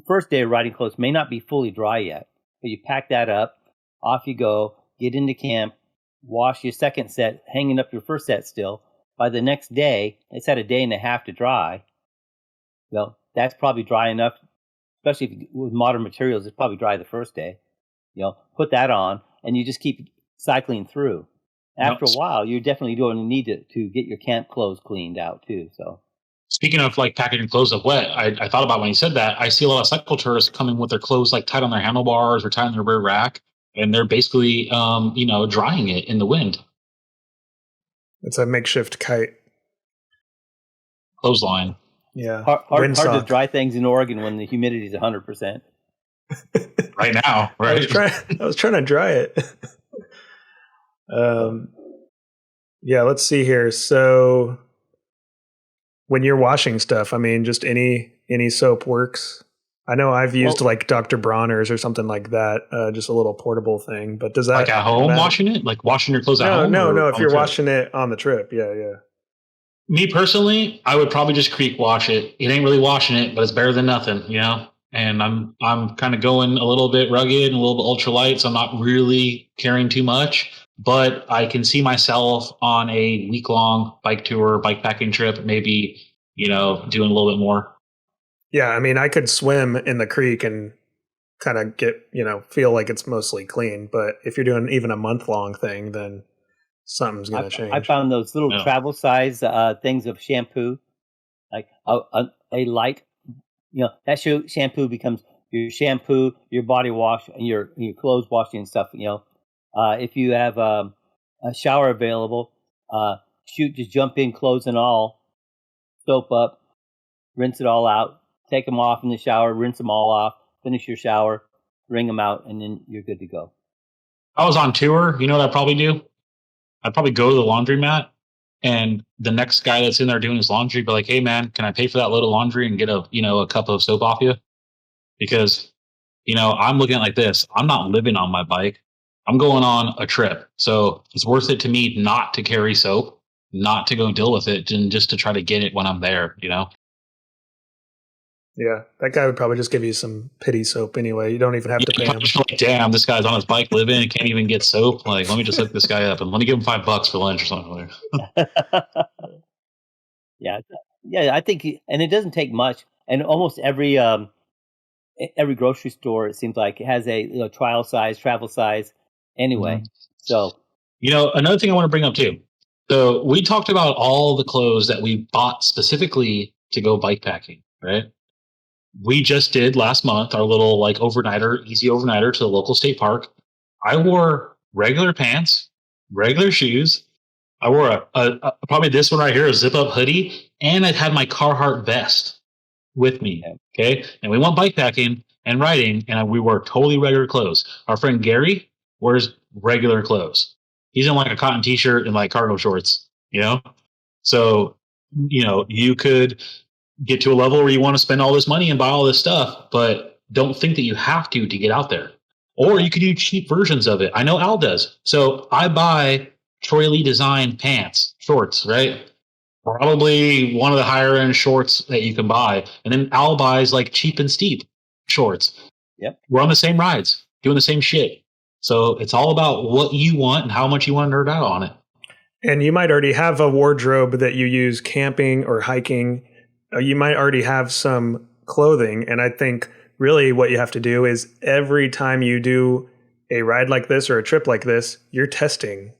first day of riding clothes may not be fully dry yet, but you pack that up, off you go, get into camp, wash your second set, hanging up your first set still. By the next day, it's had a day and a half to dry. Well, that's probably dry enough, especially with modern materials. It's probably dry the first day. Put that on, and you just keep cycling through. After a while, you're definitely going to need to get your camp clothes cleaned out too. So, speaking of like packing your clothes up wet, I thought about when you said that. I see a lot of cycle tourists coming with their clothes like tied on their handlebars or tied on their rear rack, and they're basically, drying it in the wind. It's a makeshift kite. Clothesline. Yeah, hard to dry things in Oregon when the humidity is 100%. Right now, right? I was trying to dry it. Yeah, let's see here. So, when you're washing stuff, I mean, just any soap works. I know I've used like Dr. Bronner's or something like that, just a little portable thing. But does that like at home matter? Washing it, like washing your clothes at home? No. If you're washing it on the trip, yeah. Me personally, I would probably just creek wash it. It ain't really washing it, but it's better than nothing, And I'm kind of going a little bit rugged and a little bit ultralight, so I'm not really caring too much. But I can see myself on a week-long bike tour, bikepacking trip, maybe, doing a little bit more. Yeah, I mean, I could swim in the creek and kind of get, feel like it's mostly clean. But if you're doing even a month-long thing, then something's going to change. I found those little travel size things of shampoo, like a light, that shampoo becomes your shampoo, your body wash, and your clothes washing and stuff. If you have a shower available, just jump in, clothes and all, soap up, rinse it all out, take them off in the shower, rinse them all off, finish your shower, wring them out, and then you're good to go. I was on tour. You know what I'd probably do? I'd probably go to the laundromat, and the next guy that's in there doing his laundry be like, "Hey man, can I pay for that load of laundry and get a cup of soap off you?" Because, I'm looking at it like this. I'm not living on my bike. I'm going on a trip. So it's worth it to me not to carry soap not to go deal with it and just to try to get it when I'm there, you know? Yeah, that guy would probably just give you some pity soap anyway. You don't even have to pay him. Like, damn, this guy's on his bike living and can't even get soap. Like, let me just hook this guy up and let me give him $5 for lunch or something. Yeah, I think, and it doesn't take much. And almost every grocery store, it seems like, it has a trial size, travel size. Anyway, Mm-hmm. so another thing I want to bring up too. So we talked about all the clothes that we bought specifically to go bike packing, right? We just did last month our little like easy overnighter to the local state park. I wore regular pants, regular shoes. I wore a probably this one right here, a zip up hoodie, and I had my Carhartt vest with me. Okay. And we went bike packing and riding, and we wore totally regular clothes. Our friend Gary wears regular clothes. He's in like a cotton t-shirt and like cargo shorts, you know? So, you could get to a level where you want to spend all this money and buy all this stuff, but don't think that you have to get out there. Or you could do cheap versions of it. I know Al does. So I buy Troy Lee designed pants, shorts, right? Probably one of the higher end shorts that you can buy. And then Al buys like cheap and steep shorts. Yep. We're on the same rides, doing the same shit. So it's all about what you want and how much you want to nerd out on it. And you might already have a wardrobe that you use camping or hiking. You might already have some clothing. And I think really what you have to do is every time you do a ride like this or a trip like this, you're testing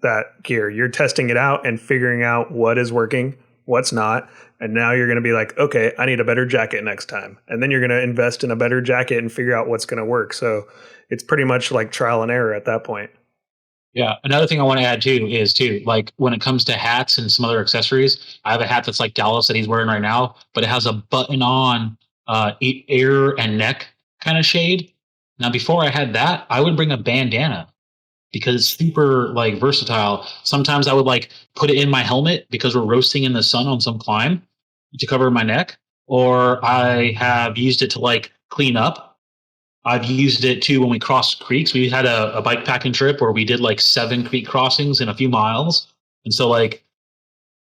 that gear. You're testing it out and figuring out what is working, what's not. And now you're going to be like, okay, I need a better jacket next time. And then you're going to invest in a better jacket and figure out what's going to work. So it's pretty much like trial and error at that point. Yeah. Another thing I want to add too is like when it comes to hats and some other accessories, I have a hat that's like Dallas that he's wearing right now, but it has a button on ear and neck kind of shade. Now, before I had that, I would bring a bandana because it's super like versatile. Sometimes I would like put it in my helmet because we're roasting in the sun on some climb to cover my neck, or I have used it to like clean up. I've used it too when we crossed creeks. We had a bike packing trip where we did like 7 creek crossings in a few miles. And so like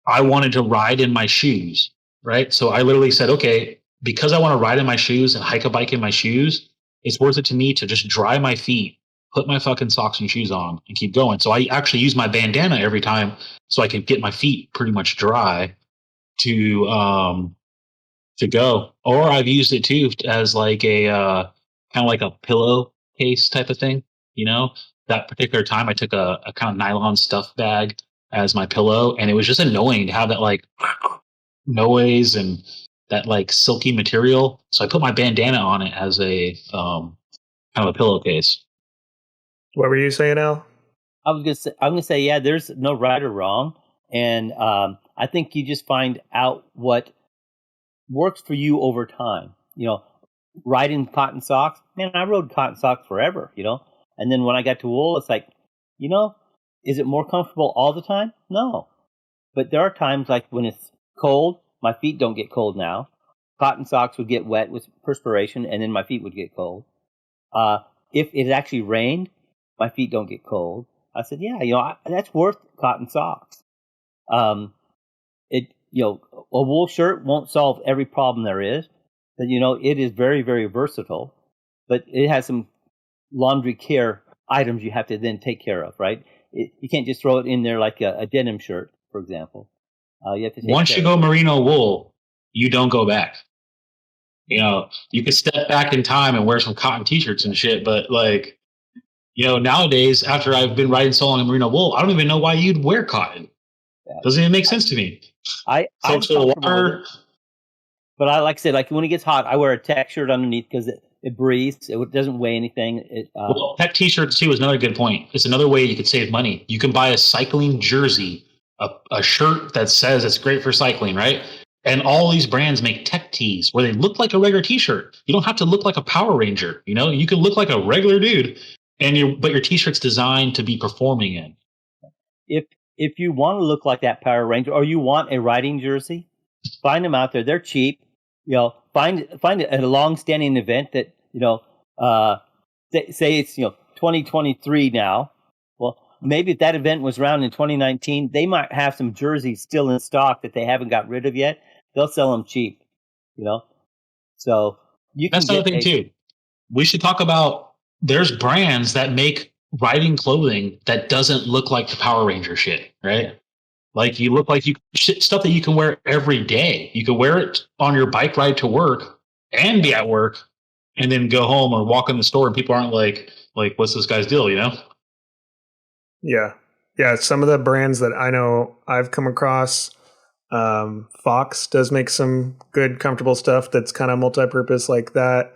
I wanted to ride in my shoes, right? So I literally said, okay, because I want to ride in my shoes and hike a bike in my shoes, it's worth it to me to just dry my feet, put my fucking socks and shoes on and keep going. So I actually use my bandana every time so I can get my feet pretty much dry to go. Or I've used it too as like a kind of like a pillow case type of thing. That particular time I took a kind of nylon stuff bag as my pillow, and it was just annoying to have that like noise and that like silky material. So I put my bandana on it as a kind of a pillowcase. What were you saying, Al? I'm gonna say, yeah, there's no right or wrong, and I think you just find out what works for you over time. Riding cotton socks, man, I rode cotton socks forever. And then when I got to wool, it's like, is it more comfortable all the time? No, but there are times like when it's cold, my feet don't get cold now. Cotton socks would get wet with perspiration, and then my feet would get cold. If it actually rained, my feet don't get cold. I said, yeah, that's worth cotton socks. A wool shirt won't solve every problem there is, but it is very, very versatile. But it has some laundry care items you have to then take care of, right? You can't just throw it in there like a denim shirt, for example. You have to take Once you go merino wool, you don't go back. You could step back in time and wear some cotton t-shirts and shit, but like, nowadays, after I've been riding so long in merino wool, I don't even know why you'd wear cotton. Yeah. Doesn't even make sense to me. I'm water. But like I said, like when it gets hot, I wear a tech shirt underneath because it breathes. It doesn't weigh anything. Tech t-shirts too is another good point. It's another way you could save money. You can buy a cycling jersey, a shirt that says it's great for cycling, right? And all these brands make tech tees where they look like a regular t-shirt. You don't have to look like a Power Ranger. You can look like a regular dude, but your t-shirt's designed to be performing in. If you want to look like that Power Ranger, or you want a riding jersey, find them out there. They're cheap. Find a long-standing event that say it's 2023 now. Well, maybe if that event was around in 2019, they might have some jerseys still in stock that they haven't got rid of yet. They'll sell them cheap, So you can That's another thing too. We should talk about, there's brands that make riding clothing that doesn't look like the Power Ranger shit, right? Like you look like stuff that you can wear every day. You can wear it on your bike ride to work and be at work and then go home or walk in the store and people aren't like, what's this guy's deal, Yeah. Yeah. Some of the brands that I know I've come across, Fox does make some good, comfortable stuff that's kind of multi-purpose like that.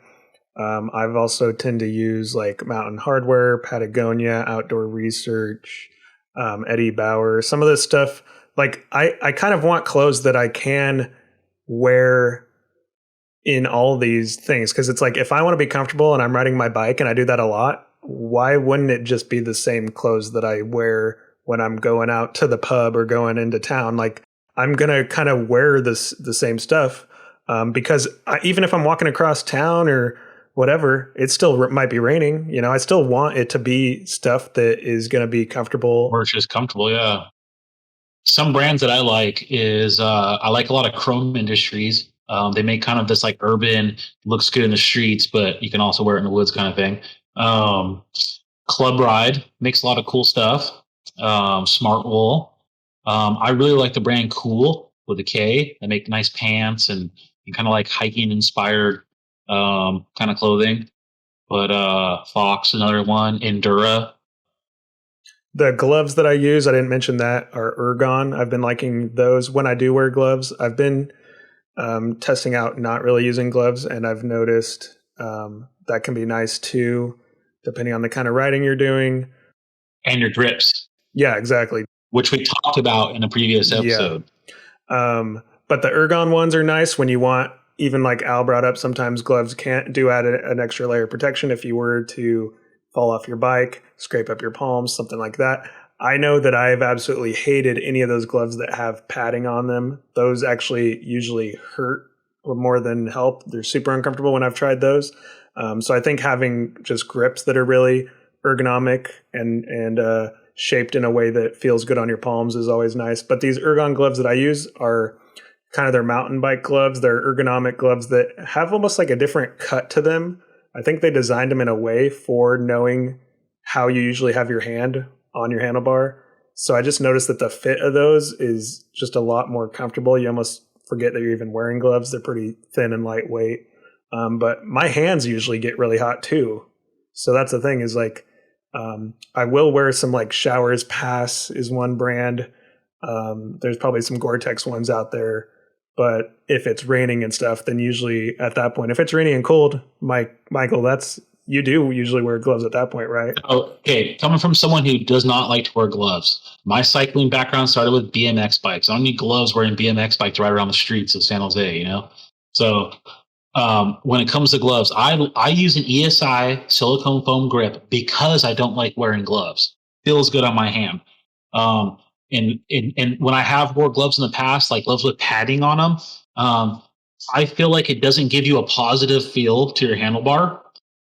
I've also tend to use like Mountain Hardware, Patagonia, Outdoor Research, Eddie Bauer, some of this stuff. Like I kind of want clothes that I can wear in all these things. Cause it's like, if I want to be comfortable and I'm riding my bike and I do that a lot, why wouldn't it just be the same clothes that I wear when I'm going out to the pub or going into town? Like I'm going to kind of wear the same stuff. Because even if I'm walking across town or whatever, it still might be raining. I still want it to be stuff that is going to be comfortable. Or it's just comfortable. Yeah. Some brands that I like is I like a lot of Chrome Industries. They make kind of this like urban, looks good in the streets, but you can also wear it in the woods kind of thing. Club Ride makes a lot of cool stuff. Smart Wool. I really like the brand Cool with a K. They make nice pants and kind of like hiking inspired kind of clothing. But Fox, another one. Endura. The gloves that I use, I didn't mention that, are Ergon. I've been liking those when I do wear gloves. I've been testing out not really using gloves, and I've noticed that can be nice too, depending on the kind of riding you're doing. And your grips. Yeah, exactly. Which we talked about in a previous episode. Yeah. But the Ergon ones are nice when you want, even like Al brought up, sometimes gloves can't add an extra layer of protection if you were to fall off your bike, scrape up your palms, something like that. I know that I've absolutely hated any of those gloves that have padding on them. Those actually usually hurt more than help. They're super uncomfortable when I've tried those. So I think having just grips that are really ergonomic and shaped in a way that feels good on your palms is always nice. But these Ergon gloves that I use are kind of their mountain bike gloves. They're ergonomic gloves that have almost like a different cut to them. I think they designed them in a way for knowing how you usually have your hand on your handlebar. So I just noticed that the fit of those is just a lot more comfortable. You almost forget that you're even wearing gloves. They're pretty thin and lightweight. But my hands usually get really hot too. So that's the thing is like, I will wear some like Showers Pass is one brand. There's probably some Gore-Tex ones out there. But if it's raining and stuff, then usually at that point, if it's raining and cold, Michael, you do usually wear gloves at that point, right? Okay, coming from someone who does not like to wear gloves, my cycling background started with BMX bikes. I don't need gloves wearing BMX bike to ride around the streets of San Jose, So when it comes to gloves, I use an ESI silicone foam grip because I don't like wearing gloves. Feels good on my hand. And when I have wore gloves in the past, like gloves with padding on them, I feel like it doesn't give you a positive feel to your handlebar.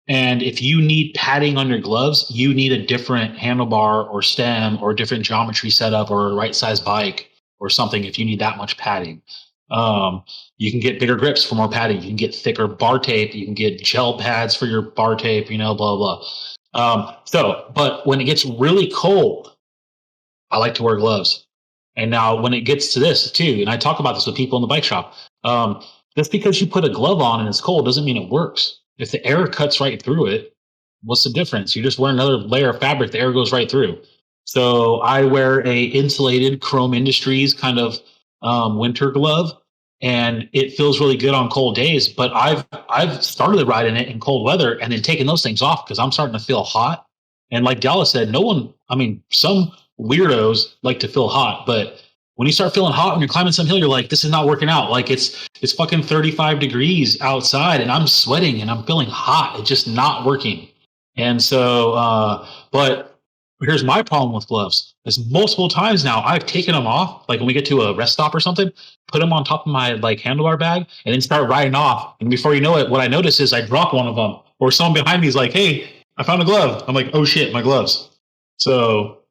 And if you need padding on your gloves, you need a different handlebar or stem or a different geometry setup or a right size bike or something if you need that much padding. You can get bigger grips for more padding. You can get thicker bar tape. You can get gel pads for your bar tape, blah, blah. But when it gets really cold, I like to wear gloves. And now when it gets to this too, and I talk about this with people in the bike shop, just because you put a glove on and it's cold doesn't mean it works. If the air cuts right through it, what's the difference? You just wear another layer of fabric, the air goes right through. So I wear a insulated Chrome Industries kind of winter glove, and it feels really good on cold days. But I've started riding it in cold weather and then taking those things off because I'm starting to feel hot. And like Dallas said, some weirdos like to feel hot, but when you start feeling hot when you're climbing some hill, you're like, this is not working out. Like it's fucking 35 degrees outside and I'm sweating and I'm feeling hot. It's just not working. And so, but here's my problem with gloves is multiple times now I've taken them off. Like when we get to a rest stop or something, put them on top of my like handlebar bag and then start riding off. And before you know it, what I notice is I drop one of them or someone behind me is like, hey, I found a glove. I'm like, oh shit, my gloves. So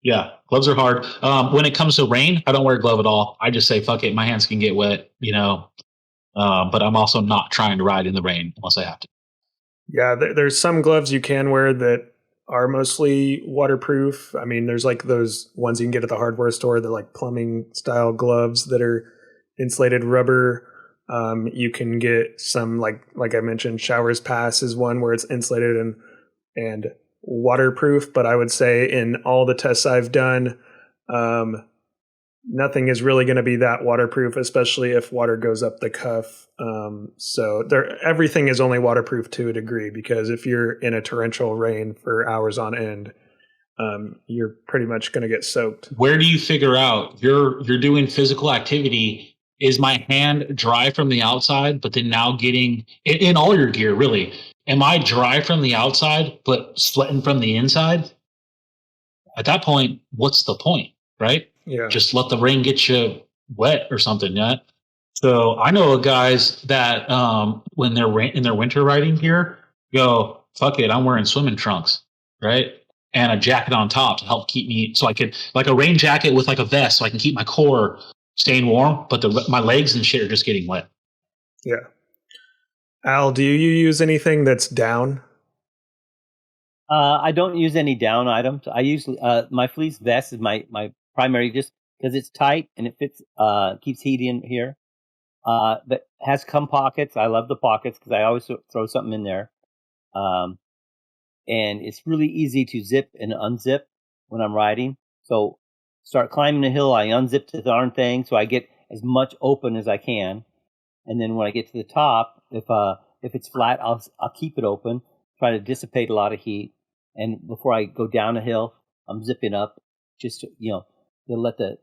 Yeah, gloves are hard. When it comes to rain, I don't wear a glove at all. I just say, fuck it, my hands can get wet, but I'm also not trying to ride in the rain unless I have to. Yeah, there's some gloves you can wear that are mostly waterproof. I mean, there's like those ones you can get at the hardware store, the like plumbing style gloves that are insulated rubber. You can get some like I mentioned, Showers Pass is one where it's insulated and waterproof. But I would say in all the tests I've done, nothing is really going to be that waterproof, especially if water goes up the cuff. So everything is only waterproof to a degree, because if you're in a torrential rain for hours on end, you're pretty much going to get soaked. Where do you figure out you're doing physical activity? Is my hand dry from the outside, but then now getting in all your gear, really? Am I dry from the outside, but sweating from the inside? At that point, what's the point, right? Yeah. Just let the rain get you wet or something, yeah? So I know guys that when they're in their winter riding gear, go, fuck it, I'm wearing swimming trunks, right? And a jacket on top to help keep me, so I could, like a rain jacket with like a vest, so I can keep my core staying warm, but my legs and shit are just getting wet. Yeah. Al, do you use anything that's down? I don't use any down items. I use my fleece vest is my primary, just because it's tight and it fits, keeps heat in here. But has cum pockets. I love the pockets because I always throw something in there. And it's really easy to zip and unzip when I'm riding. So start climbing the hill, I unzip the darn thing so I get as much open as I can. And then when I get to the top, if it's flat, I'll keep it open, try to dissipate a lot of heat. And before I go down a hill, I'm zipping up just to, to let the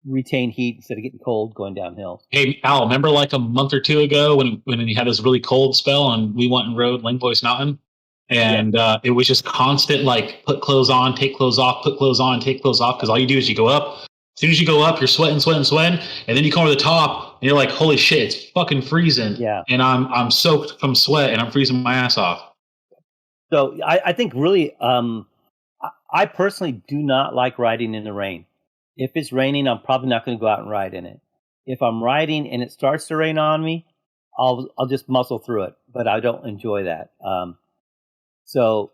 retain heat instead of getting cold going downhill. Hey, Al, remember like a month or two ago when you had this really cold spell and we went and rode Langbois Mountain? And it was just constant, like, put clothes on, take clothes off, put clothes on, take clothes off. Because all you do is you go up. As soon as you go up, you're sweating. And then you come over the top and you're like, holy shit, it's fucking freezing. Yeah. And I'm soaked from sweat and I'm freezing my ass off. So I think really, I personally do not like riding in the rain. If it's raining, I'm probably not going to go out and ride in it. If I'm riding and it starts to rain on me, I'll just muscle through it. But I don't enjoy that. So,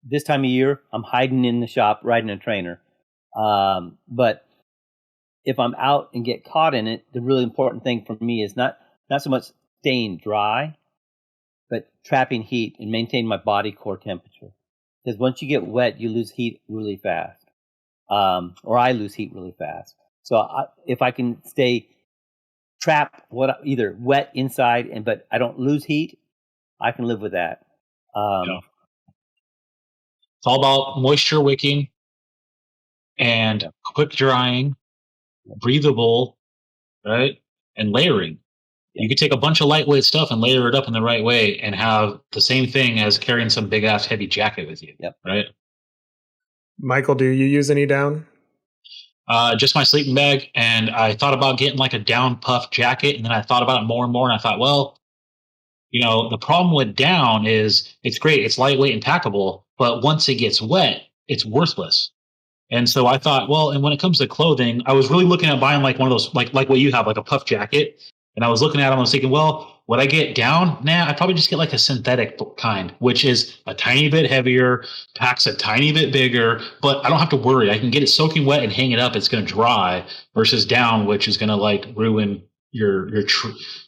this time of year, I'm hiding in the shop, riding a trainer. But if I'm out and get caught in it, the really important thing for me is not so much staying dry, but trapping heat and maintain my body core temperature. Because once you get wet, you lose heat really fast. Or I lose heat really fast. So if I can stay trapped, either wet inside, but I don't lose heat, I can live with that. It's all about moisture wicking and quick drying, breathable, right? And layering. You could take a bunch of lightweight stuff and layer it up in the right way and have the same thing as carrying some big ass heavy jacket with you. Yep. Right? Michael, do you use any down? Just my sleeping bag. And I thought about getting like a down puff jacket. And then I thought about it more and more. And I thought, well, the problem with down is it's great. It's lightweight and packable. But once it gets wet, it's worthless. And so I thought, well, and when it comes to clothing, I was really looking at buying like one of those, like what you have, like a puff jacket. And I was looking at them, I was thinking, well, would I get down? Nah, I'd probably just get like a synthetic kind, which is a tiny bit heavier, packs a tiny bit bigger, but I don't have to worry. I can get it soaking wet and hang it up. It's going to dry versus down, which is going to like ruin your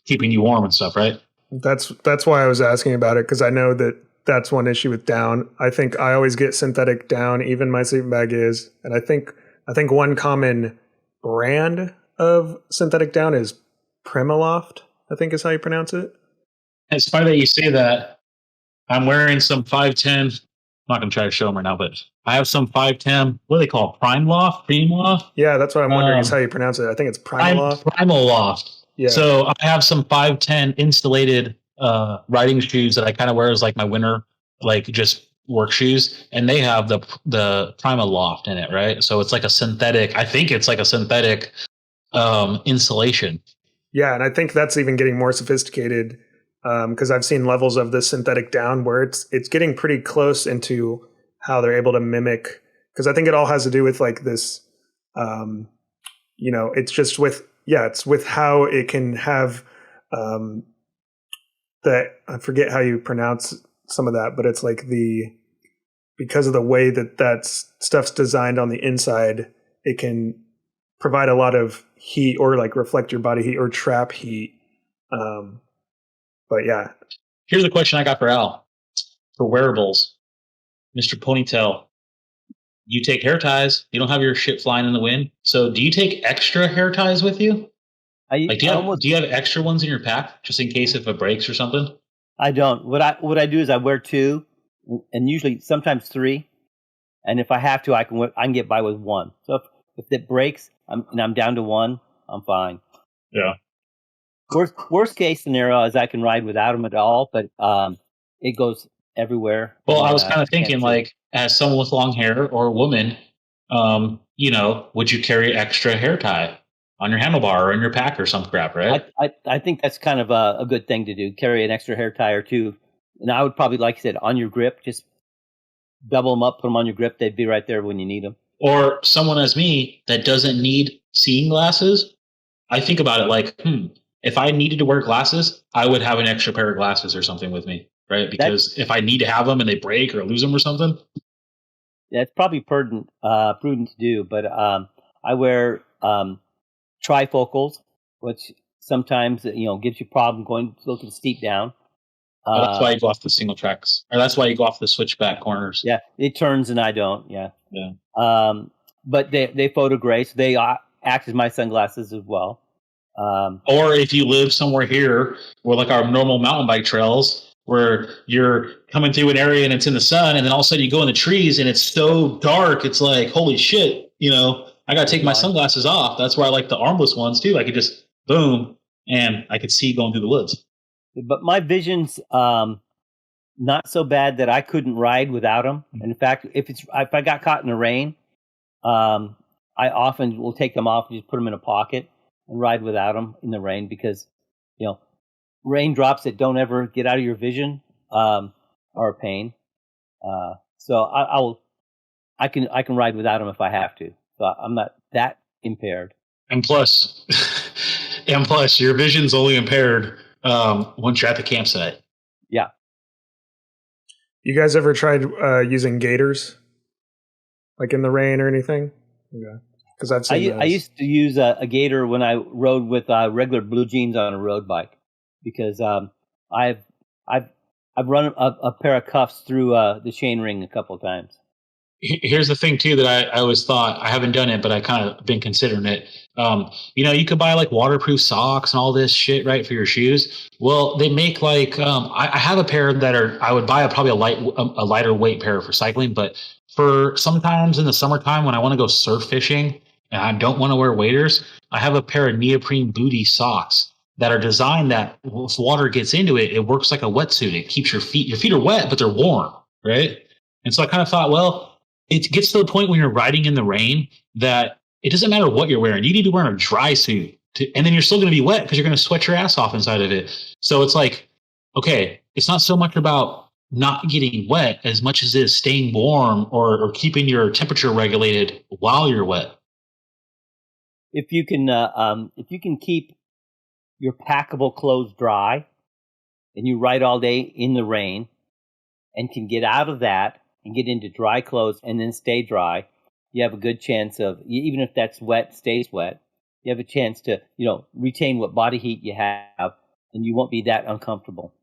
keeping you warm and stuff, right? That's why I was asking about it, because I know that's one issue with down. I think I always get synthetic down, even my sleeping bag is. And I think one common brand of synthetic down is Primaloft, I think is how you pronounce it. It's funny that you say that. I'm wearing some 510. I'm not going to try to show them right now, but I have some 510. What do they call it? Primaloft? Yeah, that's what I'm wondering is how you pronounce it. I think it's Primaloft. Primaloft. Yeah. So I have some 510 insulated riding shoes that I kind of wear as like my winter, like just work shoes, and they have the Primaloft in it, right? So it's like a synthetic. I think it's like a synthetic insulation. Yeah, and I think that's even getting more sophisticated because I've seen levels of this synthetic down where it's getting pretty close into how they're able to mimic, because I think it all has to do with like this, it's just it's with how it can have that, I forget how you pronounce some of that, but it's like because of the way that stuff's designed on the inside, it can provide a lot of heat or like reflect your body heat or trap heat. But yeah. Here's a question I got for Al. For wearables, Mr. Ponytail, you take hair ties. You don't have your shit flying in the wind. So do you take extra hair ties with you? Like, do you have extra ones in your pack just in case if it breaks or something? I don't. What I do is I wear 2, and usually sometimes 3. And if I have to, I can get by with 1. So if it breaks, I'm down to 1, I'm fine. Yeah. Worst case scenario is I can ride without them at all, but it goes everywhere. Well, I was kind of thinking, like, as someone with long hair or a woman, would you carry extra hair tie on your handlebar or in your pack or some crap, right? I think that's kind of a good thing to do. Carry an extra hair tie or 2. And I would probably, like I said, on your grip, just double them up, put them on your grip. They'd be right there when you need them. Or someone as me that doesn't need seeing glasses, I think about it like, if I needed to wear glasses, I would have an extra pair of glasses or something with me, right? Because if I need to have them and they break or lose them or something. That's probably prudent to do. But I wear trifocals, which sometimes gives you a problem going a little steep down. That's why you go off the single tracks, or that's why you go off the switchback corners. Yeah, it turns and I don't. Yeah. But they photo gray, so they act as my sunglasses as well. Or if you live somewhere here where like our normal mountain bike trails, where you're coming through an area and it's in the sun, and then all of a sudden you go in the trees and it's so dark, it's like, holy shit, I got to take my sunglasses off. That's why I like the armless ones too. I could just boom, and I could see going through the woods. But my vision's not so bad that I couldn't ride without them. And in fact, if I got caught in the rain, I often will take them off and just put them in a pocket and ride without them in the rain, because raindrops that don't ever get out of your vision are a pain. So I can ride without them if I have to. So I'm not that impaired. And plus, your vision's only impaired once you're at the campsite. Yeah. You guys ever tried using gaiters, like in the rain or anything? Yeah, because I've seen those. I used to use a gaiter when I rode with regular blue jeans on a road bike, because I've run a pair of cuffs through the chain ring a couple of times. Here's the thing too that I always thought, I haven't done it, but I kind of been considering it. You could buy like waterproof socks and all this shit, right, for your shoes. Well, they make like I have a pair that I would buy probably a lighter weight pair for cycling, but for sometimes in the summertime when I want to go surf fishing and I don't want to wear waders, I have a pair of neoprene booty socks that are designed that if water gets into it, it works like a wetsuit. It keeps your feet are wet, but they're warm, right? And so I kind of thought, well, it gets to the point when you're riding in the rain that it doesn't matter what you're wearing. You need to wear a dry suit, and then you're still going to be wet because you're going to sweat your ass off inside of it. So it's like, okay, it's not so much about not getting wet as much as it is staying warm or keeping your temperature regulated while you're wet. If you can keep your packable clothes dry, and you ride all day in the rain, and can get out of that and get into dry clothes and then stay dry, you have a good chance of, even if that's wet, stays wet, you have a chance to, retain what body heat you have, and you won't be that uncomfortable.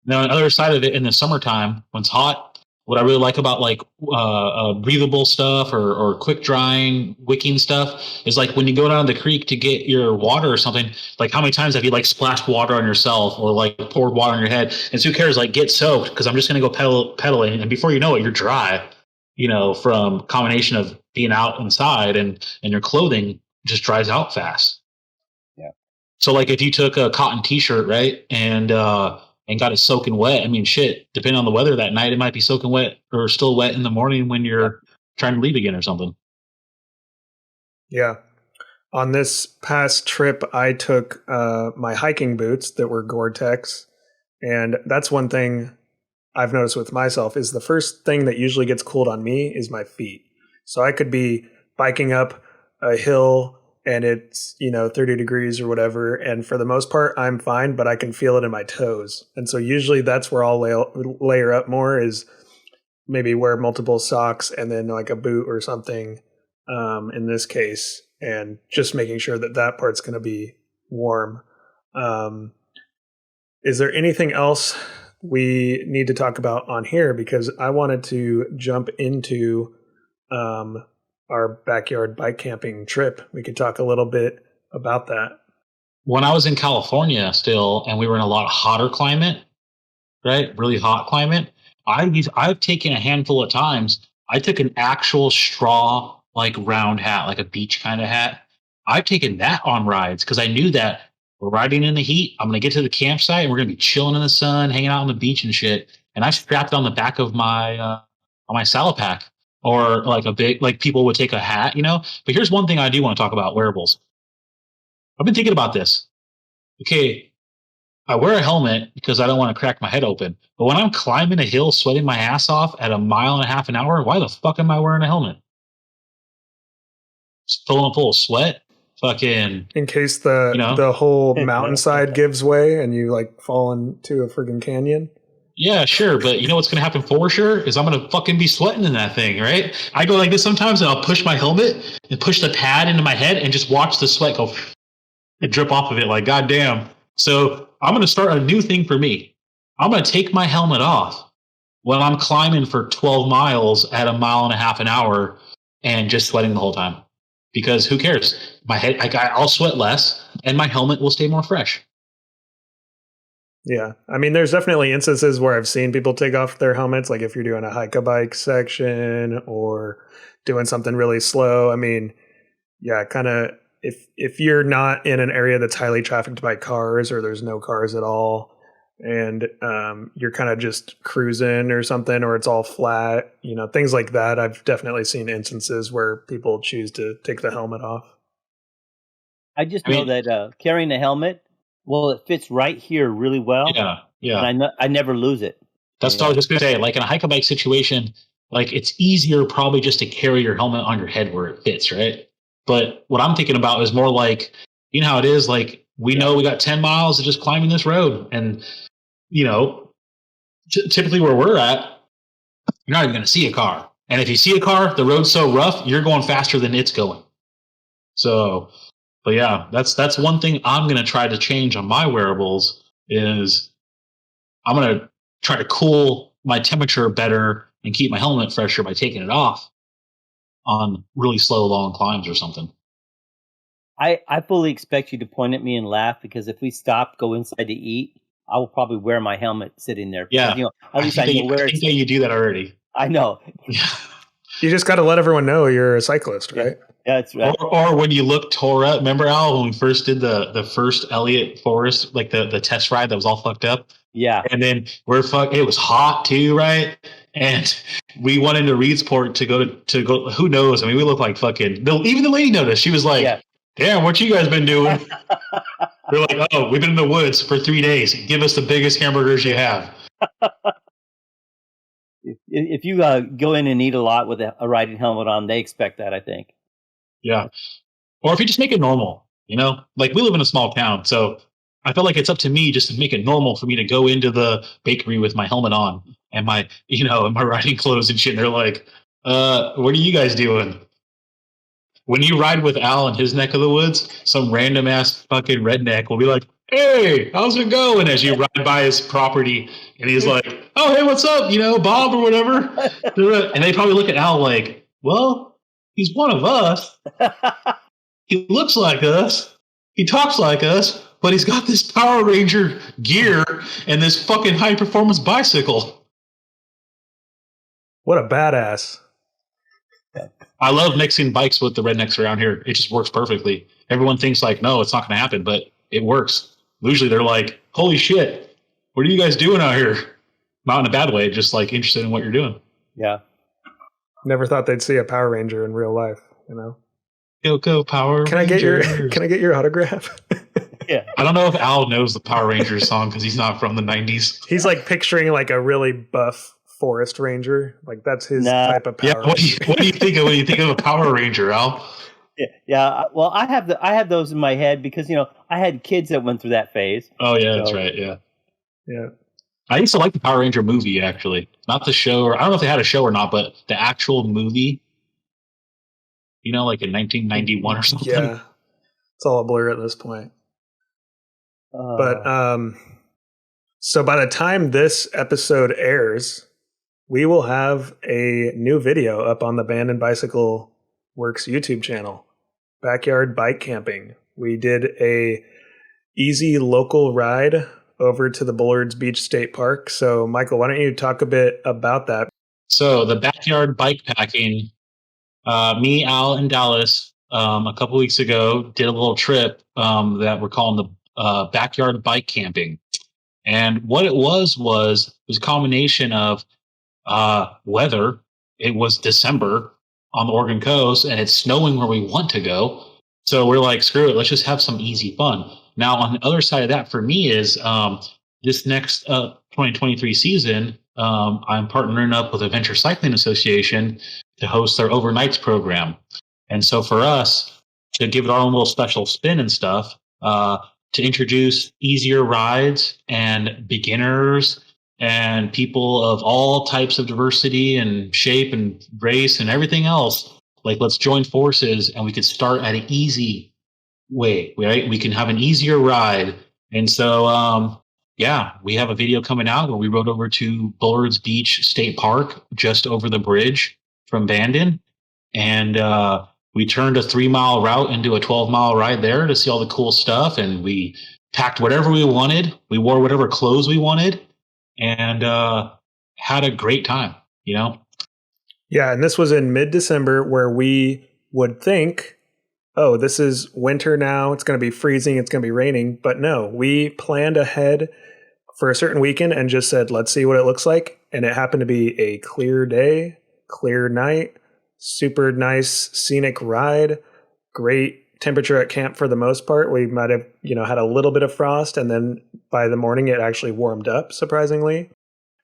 Now, on the other side of it, in the summertime, when it's hot, what I really like about like breathable stuff or quick drying, wicking stuff is like when you go down the creek to get your water or something, like how many times have you like splashed water on yourself or like poured water on your head? And who cares? Like get soaked because I'm just going to go pedaling. And before you know it, you're dry, from combination of being out inside and your clothing just dries out fast. Yeah. So like if you took a cotton t-shirt, right, and got it soaking wet. I mean, shit, depending on the weather that night, it might be soaking wet or still wet in the morning when you're trying to leave again or something. Yeah. On this past trip, I took my hiking boots that were gore-tex. And that's one thing I've noticed with myself is the first thing that usually gets cold on me is my feet. So I could be biking up a hill and it's, 30 degrees or whatever. And for the most part, I'm fine, but I can feel it in my toes. And so usually that's where I'll layer up more, is maybe wear multiple socks and then like a boot or something in this case, and just making sure that that part's going to be warm. Is there anything else we need to talk about on here? Because I wanted to jump into our backyard bike camping trip. We could talk a little bit about that. When I was in California still, and we were in a lot of hotter climate, right? Really hot climate. I've taken a handful of times. I took an actual straw, like round hat, like a beach kind of hat. I've taken that on rides because I knew that we're riding in the heat. I'm going to get to the campsite and we're going to be chilling in the sun, hanging out on the beach and shit. And I strapped it on the back of my on my saddle pack, or like a big, like people would take a hat, But here's one thing I do want to talk about: wearables. I've been thinking about this. Okay, I wear a helmet because I don't want to crack my head open. But when I'm climbing a hill, sweating my ass off at 1.5 miles an hour, why the fuck am I wearing a helmet? Just filling up full of sweat. Fucking. In case the whole mountainside gives way and you like fall into a friggin' canyon. Yeah, sure. But you know what's going to happen for sure is I'm going to fucking be sweating in that thing, right? I go like this sometimes and I'll push my helmet and push the pad into my head and just watch the sweat go and drip off of it like, goddamn. So I'm going to start a new thing for me. I'm going to take my helmet off when I'm climbing for 12 miles at 1.5 miles an hour and just sweating the whole time. Because who cares? My head, I'll sweat less and my helmet will stay more fresh. Yeah. I mean, there's definitely instances where I've seen people take off their helmets, like if you're doing a hike-a-bike section or doing something really slow. I mean, yeah, kind of if you're not in an area that's highly trafficked by cars, or there's no cars at all, and you're kind of just cruising or something, or it's all flat, things like that. I've definitely seen instances where people choose to take the helmet off. I know that carrying a helmet, well, it fits right here really well. Yeah. And I never lose it. That's what I was just going to say. Like in a hike-a-bike situation, like it's easier probably just to carry your helmet on your head where it fits, right? But what I'm thinking about is more like, you know how it is, like we know we got 10 miles of just climbing this road. And, typically where we're at, you're not even going to see a car. And if you see a car, the road's so rough, you're going faster than it's going. So, but yeah, that's one thing I'm going to try to change on my wearables is I'm going to try to cool my temperature better and keep my helmet fresher by taking it off on really slow, long climbs or something. I fully expect you to point at me and laugh, because if we stop, go inside to eat, I will probably wear my helmet sitting there. Yeah. Because, at least I know where it's... I think you do that already. I know. Yeah. You just got to let everyone know you're a cyclist, right? Yeah, that's right. Or when you look tore up, remember Al, when we first did the first Elliott Forest, like the test ride that was all fucked up? Yeah. And then it was hot too, right? And we went into Reedsport to go, who knows? I mean, we look like fucking, even the lady noticed. She was like, damn, what you guys been doing? We're like, oh, we've been in the woods for 3 days. Give us the biggest hamburgers you have. If you go in and eat a lot with a riding helmet on, they expect that, I think. Yeah. Or if you just make it normal, like we live in a small town. So I feel like it's up to me just to make it normal for me to go into the bakery with my helmet on and my, and my riding clothes and shit. And they're like, what are you guys doing? When you ride with Al in his neck of the woods, some random ass fucking redneck will be like, hey, how's it going? As you ride by his property. And he's like, oh, hey, what's up? Bob or whatever. And they probably look at Al like, well, he's one of us. He looks like us. He talks like us. But he's got this Power Ranger gear and this fucking high performance bicycle. What a badass. I love mixing bikes with the rednecks around here. It just works perfectly. Everyone thinks like, no, it's not going to happen, but it works. Usually they're like, holy shit, what are you guys doing out here? Not in a bad way, just like interested in what you're doing. Yeah. Never thought they'd see a Power Ranger in real life, Go Power Can Rangers. Can I get your autograph? Yeah. I don't know if Al knows the Power Rangers song because he's not from the 90s. He's like picturing like a really buff forest ranger. Like that's his type of Yeah, Power what Ranger. do you think of when you think of a Power Ranger, Al? Yeah. Well, I have those in my head because I had kids that went through that phase. Oh yeah, that's right. Yeah. Yeah. I used to like the Power Ranger movie, actually. Not the show, or I don't know if they had a show or not, but the actual movie, like in 1991 or something. Yeah. It's all a blur at this point. But so by the time this episode airs, we will have a new video up on the Abandoned Bicycle Works YouTube channel, Backyard Bike Camping. We did a easy local ride over to the Bullards Beach State Park. So, Michael, why don't you talk a bit about that? So the backyard bike packing, me, Al, and Dallas, a couple weeks ago, did a little trip that we're calling the backyard bike camping. And what it was a combination of weather. It was December on the Oregon coast, and it's snowing where we want to go. So we're like, screw it, let's just have some easy fun. Now, on the other side of that for me is this next 2023 season, I'm partnering up with Adventure Cycling Association to host their overnights program. And so for us to give it our own little special spin and stuff, to introduce easier rides and beginners and people of all types of diversity and shape and race and everything else, like let's join forces and we could start at an easy way, right? We can have an easier ride. And so, we have a video coming out where we rode over to Bullards Beach State Park, just over the bridge from Bandon. And we turned a 3-mile route into a 12-mile ride there to see all the cool stuff. And we packed whatever we wanted. We wore whatever clothes we wanted and had a great time, Yeah, and this was in mid-December where we would think, oh, this is winter now. It's going to be freezing. It's going to be raining. But no, we planned ahead for a certain weekend and just said, let's see what it looks like. And it happened to be a clear day, clear night, super nice scenic ride, great temperature at camp for the most part. We might have, had a little bit of frost, and then by the morning it actually warmed up, surprisingly.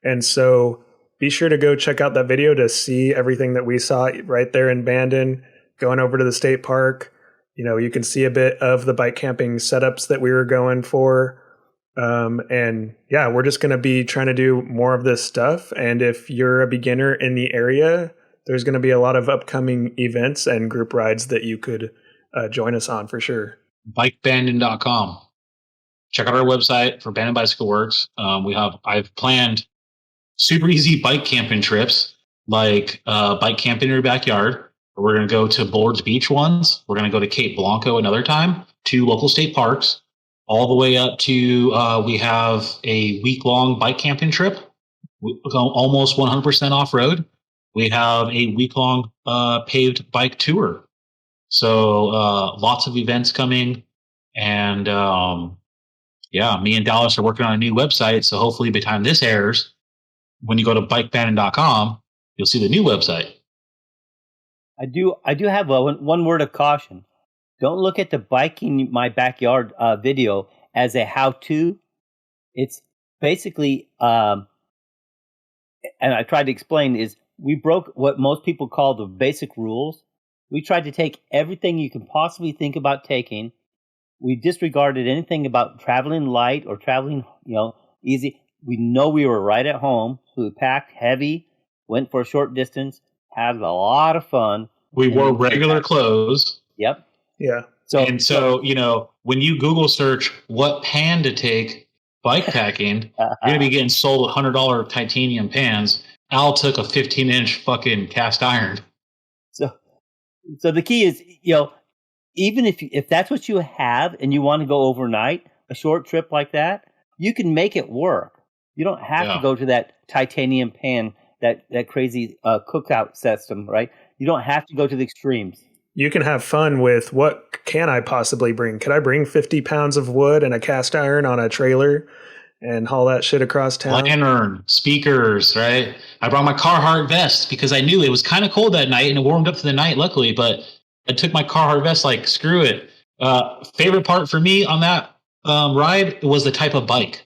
And so be sure to go check out that video to see everything that we saw right there in Bandon, going over to the state park. You can see a bit of the bike camping setups that we were going for. We're just going to be trying to do more of this stuff. And if you're a beginner in the area, there's going to be a lot of upcoming events and group rides that you could join us on for sure. Bikebandon.com. Check out our website for Bandon Bicycle Works. I've planned super easy bike camping trips, like bike camping in your backyard. We're going to go to Bullards Beach once. We're going to go to Cape Blanco another time, 2 local state parks, all the way up to we have a week-long bike camping trip, almost 100% off-road. We have a week-long paved bike tour. So lots of events coming. And me and Dallas are working on a new website. So hopefully by the time this airs, when you go to bikebandon.com, you'll see the new website. I do have one word of caution. Don't look at the biking my backyard video as a how-to. It's basically, and I tried to explain, is we broke what most people call the basic rules. We tried to take everything you can possibly think about taking. We disregarded anything about traveling light or traveling, easy. We know we were right at home, so we packed heavy, went for a short distance, had a lot of fun. We wore regular clothes. Yep. Yeah. So, when you Google search what pan to take bike packing, you're going to be getting sold $100 titanium pans. Al took a 15-inch fucking cast iron. So the key is, even if that's what you have and you want to go overnight, a short trip like that, you can make it work. You don't have to go to that titanium pan, that crazy cookout system, right? You don't have to go to the extremes. You can have fun with what can I possibly bring? Could I bring 50 pounds of wood and a cast iron on a trailer and haul that shit across town? Lantern, speakers, right? I brought my Carhartt vest because I knew it was kind of cold that night and it warmed up for the night, luckily, but I took my Carhartt vest like, screw it. Favorite part for me on that ride was the type of bike.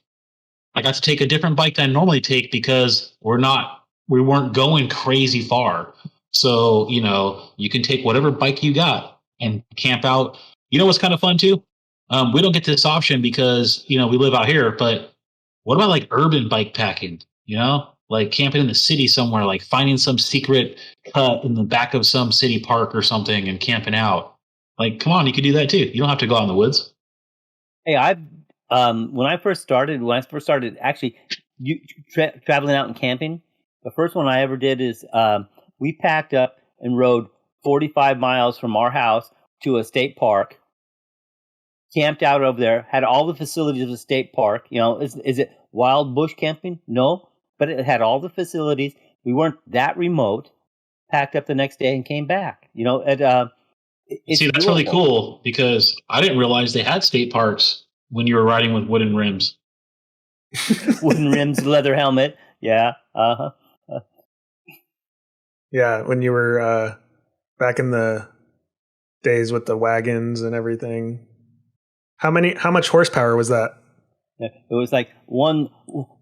I got to take a different bike than I normally take because we weren't going crazy far. So, you can take whatever bike you got and camp out. You know what's kind of fun too? We don't get this option because, we live out here, but what about like urban bike packing? Like camping in the city somewhere, like finding some secret cut in the back of some city park or something and camping out. Like, come on, you could do that too. You don't have to go out in the woods. Hey, when I first started actually traveling out and camping, the first one I ever did is we packed up and rode 45 miles from our house to a state park, camped out over there, had all the facilities of the state park. Is it wild bush camping? No, but it had all the facilities. We weren't that remote. Packed up the next day and came back. See, that's really cool because I didn't realize they had state parks when you were riding with wooden rims. Wooden rims, leather helmet. Yeah. Yeah, when you were back in the days with the wagons and everything. How much horsepower was that? It was like one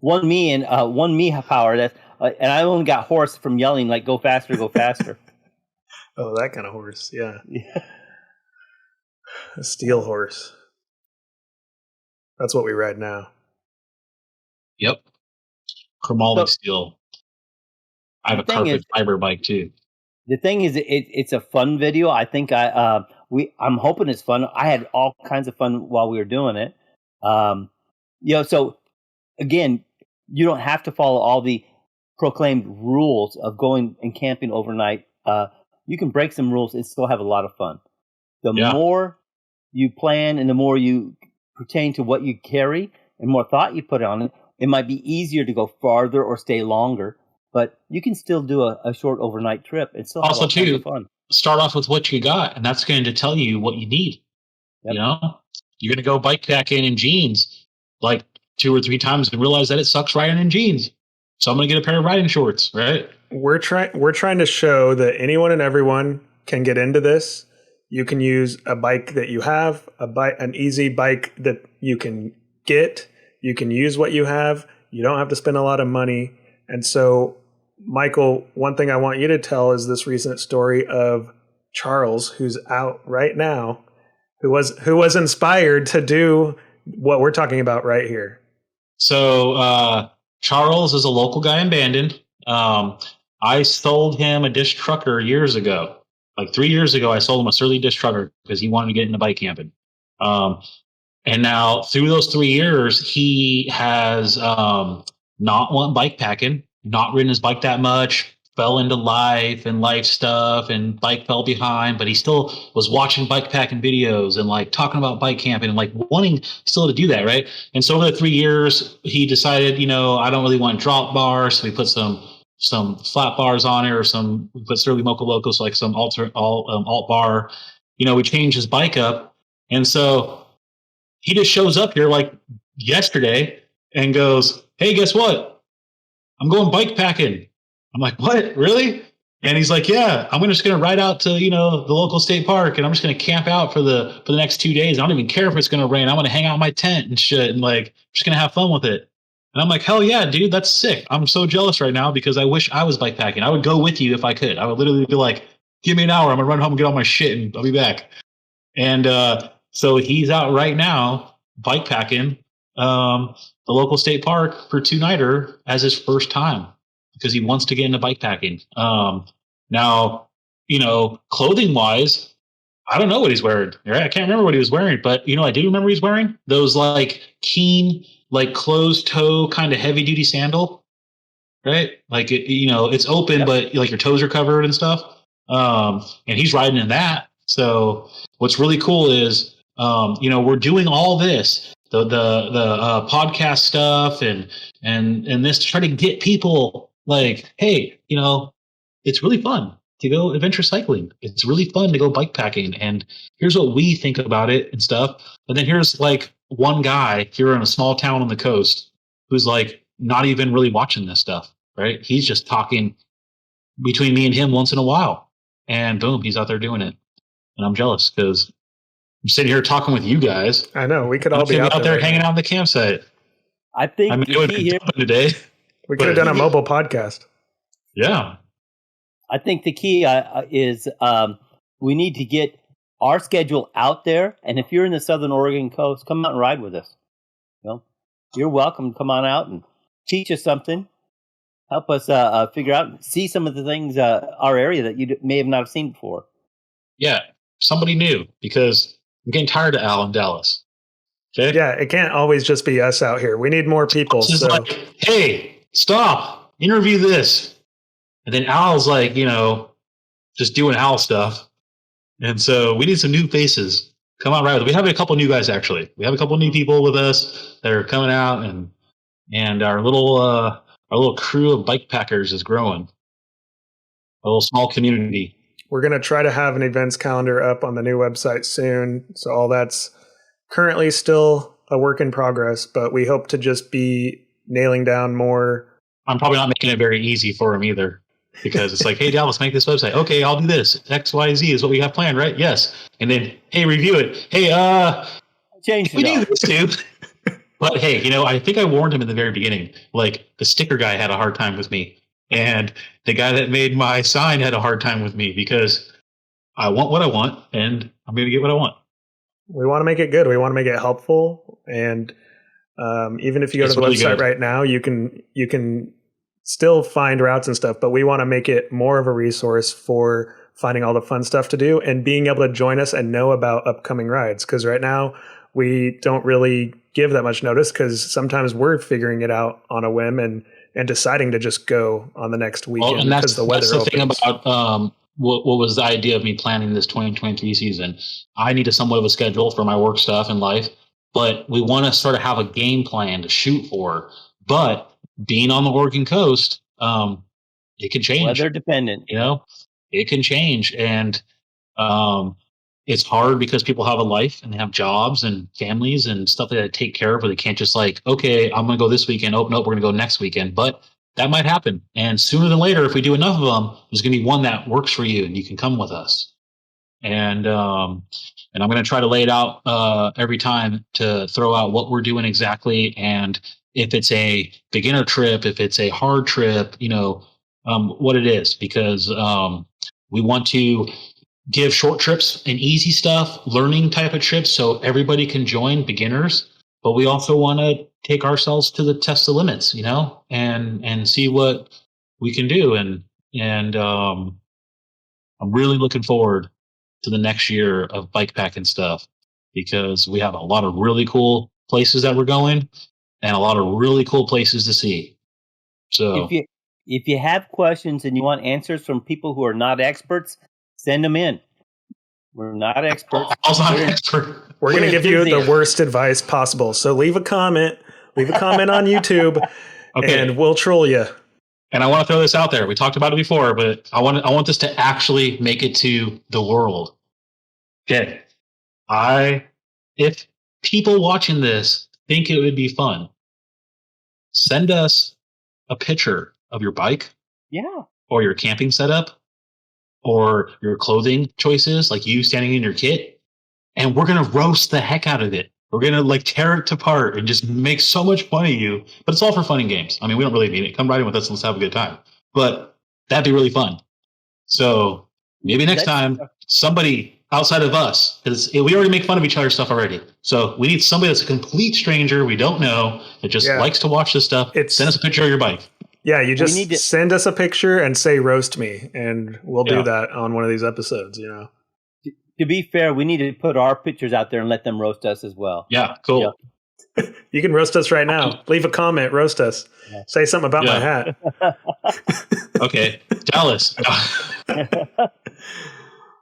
me power. And I only got horse from yelling like "Go faster, go faster." Oh, that kind of horse, yeah. A steel horse. That's what we ride now. Yep. Chromoly steel. I have a carpet fiber bike too. The thing is, it's a fun video. I think I'm hoping it's fun. I had all kinds of fun while we were doing it. So again, you don't have to follow all the proclaimed rules of going and camping overnight. You can break some rules and still have a lot of fun. The more you plan and the more you pertain to what you carry and more thought you put on it, it might be easier to go farther or stay longer. But you can still do a short overnight trip and still have all kinds of fun. Start off with what you got, and that's going to tell you what you need. Yep. You're going to go bikepacking in jeans like 2 or 3 times and realize that it sucks riding in jeans. So I'm going to get a pair of riding shorts, right? We're trying to show that anyone and everyone can get into this. You can use a bike that you have, an easy bike that you can get. You can use what you have. You don't have to spend a lot of money. And so, Michael, one thing I want you to tell is this recent story of Charles, who's out right now, who was inspired to do what we're talking about right here. So Charles is a local guy in Bandon. I sold him a dish trucker years ago. Like 3 years ago, I sold him a Surly dish trucker because he wanted to get into bike camping. And now through those 3 years, he has not went bike packing, not ridden his bike that much, fell into life and life stuff, and bike fell behind, but he still was watching bike packing videos and like talking about bike camping and like wanting still to do that, right? And so over the 3 years, he decided, I don't really want drop bars, so we put some flat bars on it, or we put Surly Mocha Loco, so like some alt bar. We changed his bike up, and so he just shows up here like yesterday and goes, "Hey, guess what? I'm going bike packing." I'm like, "What? Really?" And he's like, "Yeah, I'm just going to ride out to, the local state park, and I'm just going to camp out for the next 2 days. I don't even care if it's going to rain. I'm going to hang out in my tent and shit, and like, just going to have fun with it." And I'm like, "Hell yeah, dude, that's sick. I'm so jealous right now because I wish I was bike packing. I would go with you if I could. I would literally be like, give me an hour. I'm going to run home and get all my shit, and I'll be back." And so he's out right now bike packing the local state park for 2-nighter as his first time because he wants to get into bike packing. Now, clothing wise, I don't know what he's wearing. Right? I can't remember what he was wearing, but I do remember he's wearing those like Keen, like closed toe kind of heavy duty sandal, right? Like it's open, but like your toes are covered and stuff. And he's riding in that. So what's really cool is, we're doing all this, the podcast stuff and this to try to get people like, hey, it's really fun to go adventure cycling. It's really fun to go bike packing. And here's what we think about it and stuff. And then here's like one guy here in a small town on the coast who's like not even really watching this stuff, right? He's just talking between me and him once in a while. And boom, he's out there doing it. And I'm jealous because I'm sitting here talking with you guys. I know we could all I'm be out there right hanging now. out on the campsite. I think I mean, the it would key be here. today. We could have done a mobile podcast. Yeah. I think the key is we need to get our schedule out there. And if you're in the Southern Oregon coast, come out and ride with us. You know, you're welcome to come on out and teach us something. Help us figure out, see some of the things our area that you may have not seen before. Yeah. Somebody new, because I'm getting tired of Al in Dallas. Okay. Yeah, it can't always just be us out here. We need more people. It's just So like, hey, stop, interview this. And then Al's like, just doing Al stuff. And so we need some new faces. Come on, right? We have a couple new guys, actually. We have a couple new people with us that are coming out, and our little crew of bike packers is growing. A little small community. we're going to try to have an events calendar up on the new website soon. So all that's currently still a work in progress, but we hope to just be nailing down more. I'm probably not making it very easy for him either, because it's like, hey, Dallas, make this website. Okay, I'll do this. X, Y, Z is what we have planned, right? Yes. And then, hey, review it. Hey, Change we it need up. this too. But hey, I think I warned him in the very beginning. Like, the sticker guy had a hard time with me, and the guy that made my sign had a hard time with me, because I want what I want, and I'm going to get what I want. We want to make it good. We want to make it helpful. And even if you go It's to the really website good. right now, you can still find routes and stuff, but we want to make it more of a resource for finding all the fun stuff to do and being able to join us and know about upcoming rides. Because right now we don't really give that much notice, because sometimes we're figuring it out on a whim and deciding to just go on the next weekend Well, and because the weather that's the thing opens. about what was the idea of me planning this 2023 season. I need a somewhat of a schedule for my work stuff and life, but we want to sort of have a game plan to shoot for. But being on the Oregon coast, it can change. Weather dependent. It can change, and it's hard because people have a life and they have jobs and families and stuff that they take care of, where they can't just like, okay, I'm going to go this weekend. Oh, no, we're going to go next weekend. But that might happen. And sooner than later, if we do enough of them, there's going to be one that works for you and you can come with us. And I'm going to try to lay it out every time to throw out what we're doing exactly. And if it's a beginner trip, if it's a hard trip, what it is, because we want to give short trips and easy stuff, learning type of trips, so everybody can join, beginners. But we also want to take ourselves to the test of limits, and see what we can do. And I'm really looking forward to the next year of bike packing stuff, because we have a lot of really cool places that we're going and a lot of really cool places to see. So If you have questions and you want answers from people who are not experts, send them in. We're not experts. I'm not an expert. We're going to give you the enthusiasts. worst advice possible. So leave a comment on YouTube, Okay. and we'll troll you. And I want to throw this out there. We talked about it before, but I want this to actually make it to the world. Okay. If people watching this think it would be fun, send us a picture of your bike, Yeah. or your camping setup, or your clothing choices, like you standing in your kit, and we're going to roast the heck out of it. We're going to tear it apart and just make so much fun of you. But it's all for fun and games. I mean, we don't really mean it. Come riding with us and let's have a good time. But that'd be really fun. So maybe next time, somebody outside of us, because we already make fun of each other's stuff already. So we need somebody that's a complete stranger we don't know, that just likes to watch this stuff. Send us a picture of your bike. Yeah, you just send us a picture and say roast me, and we'll do that on one of these episodes, To be fair, we need to put our pictures out there and let them roast us as well. Yeah, cool. Yeah. You can roast us right now. Leave a comment, roast us. Yeah. Say something about my hat. Okay, Dallas.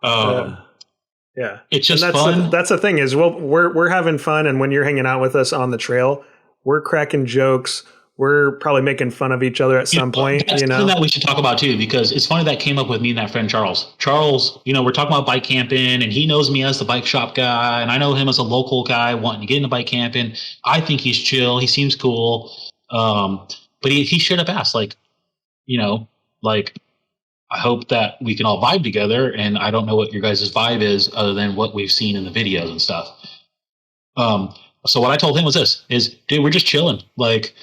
Yeah, it's just that's fun. That's the thing is, we're having fun, and when you're hanging out with us on the trail, we're cracking jokes. We're probably making fun of each other at some point. That's something that we should talk about too, because it's funny that came up with me and that friend Charles. Charles, we're talking about bike camping, and he knows me as the bike shop guy, and I know him as a local guy wanting to get into bike camping. I think he's chill. He seems cool. But he should have asked, I hope that we can all vibe together. And I don't know what your guys' vibe is other than what we've seen in the videos and stuff. So what I told him was this: dude, we're just chilling. Like,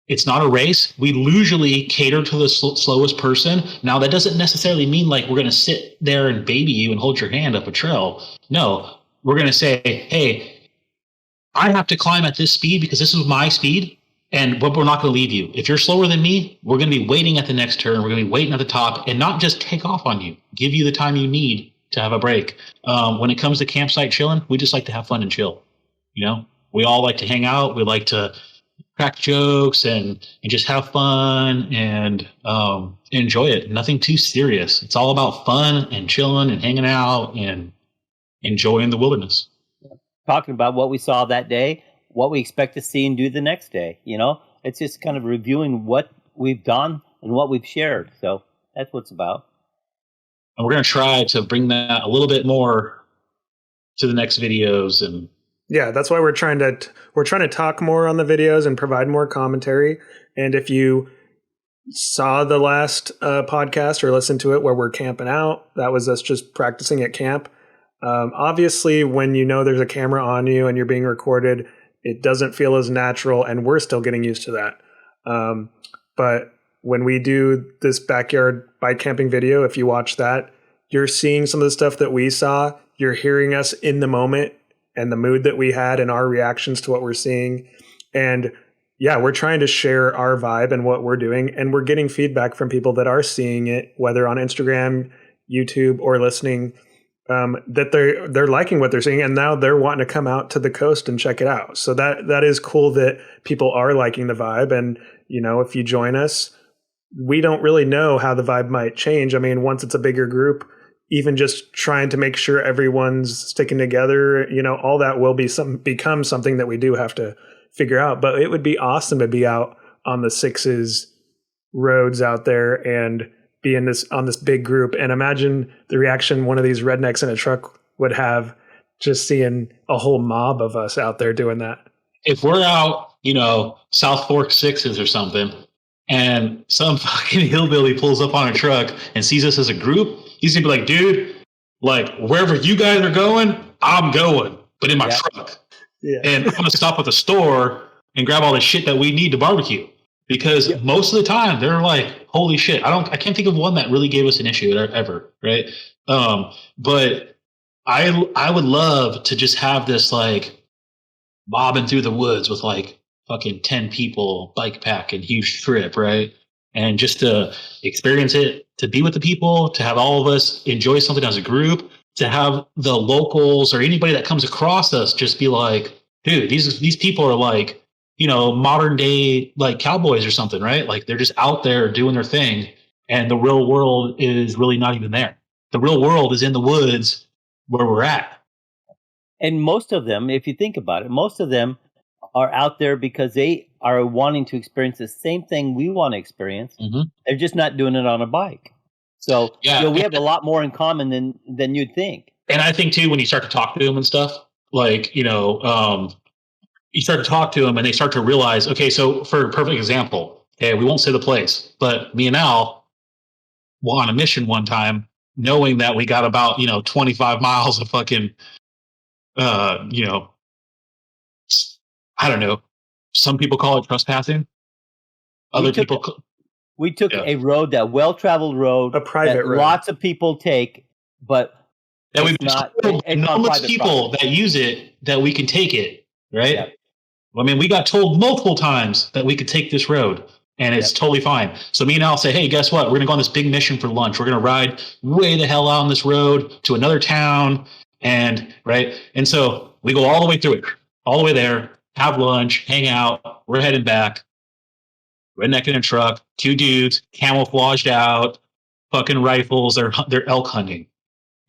it's not a race. We usually cater to the slowest person. Now, that doesn't necessarily mean like we're going to sit there and baby you and hold your hand up a trail. No, we're going to say, hey, I have to climb at this speed because this is my speed, but we're not going to leave you. If you're slower than me, we're going to be waiting at the next turn. We're going to be waiting at the top and not just take off on you. Give you the time you need to have a break. When it comes to campsite chilling, we just like to have fun and chill. You know, we all like to hang out. We like to crack jokes and just have fun and enjoy it. Nothing too serious. It's all about fun and chilling and hanging out and enjoying the wilderness. Talking about what we saw that day, what we expect to see and do the next day. You know, it's just kind of reviewing what we've done and what we've shared. So that's what it's about. And we're going to try to bring that a little bit more to the next videos. And yeah, that's why we're trying to talk more on the videos and provide more commentary. And if you saw the last podcast or listened to it where we're camping out, that was us just practicing at camp. Obviously, when you know there's a camera on you and you're being recorded, it doesn't feel as natural, and we're still getting used to that. But when we do this backyard bike camping video, if you watch that, you're seeing some of the stuff that we saw. You're hearing us in the moment and the mood that we had and our reactions to what we're seeing. And yeah, we're trying to share our vibe and what we're doing. And we're getting feedback from people that are seeing it, whether on Instagram, YouTube, or listening, that they're liking what they're seeing. And now they're wanting to come out to the coast and check it out. So that is cool that people are liking the vibe. And, you know, if you join us, we don't really know how the vibe might change. I mean, once it's a bigger group, even just trying to make sure everyone's sticking together, you know, all that will become something that we do have to figure out. But it would be awesome to be out on the sixes roads out there and be on this big group. And imagine the reaction one of these rednecks in a truck would have just seeing a whole mob of us out there doing that. If we're out, you know, South Fork sixes or something, and some fucking hillbilly pulls up on a truck and sees us as a group, he's gonna be like, dude, like, wherever you guys are going, I'm going, but in my truck. Yeah. And I'm gonna stop at the store and grab all the shit that we need to barbecue. Because most of the time they're like, holy shit, I can't think of one that really gave us an issue ever, right? But I would love to just have this like bobbing through the woods with like fucking 10 people, bike pack and huge trip, right? And just to experience it, to be with the people, to have all of us enjoy something as a group, to have the locals or anybody that comes across us just be like, dude, these people are like, you know, modern day like cowboys or something, right? Like they're just out there doing their thing, and the real world is really not even there. The real world is in the woods where we're at. And most of them, if you think about it, most of them are out there because they are wanting to experience the same thing we want to experience. Mm-hmm. They're just not doing it on a bike. So you know, we have a lot more in common than you'd think. And I think too, when you start to talk to them and stuff, like, you know, you start to talk to them and they start to realize, okay, so for a perfect example, okay, we won't say the place, but me and Al were on a mission one time, knowing that we got about, you know, 25 miles of fucking, you know, I don't know. Some people call it trespassing. Other people. We took a road, that well-traveled road, a private road, lots of people take, but that we've told numerous people that use it that we can take it, right? Yeah. I mean, we got told multiple times that we could take this road, and it's totally fine. So me and Al say, hey, guess what? We're going to go on this big mission for lunch. We're going to ride way the hell out on this road to another town, and so we go all the way through it, all the way there. Have lunch, hang out. We're heading back. Redneck in a truck, 2 dudes, camouflaged out, fucking rifles. They're elk hunting.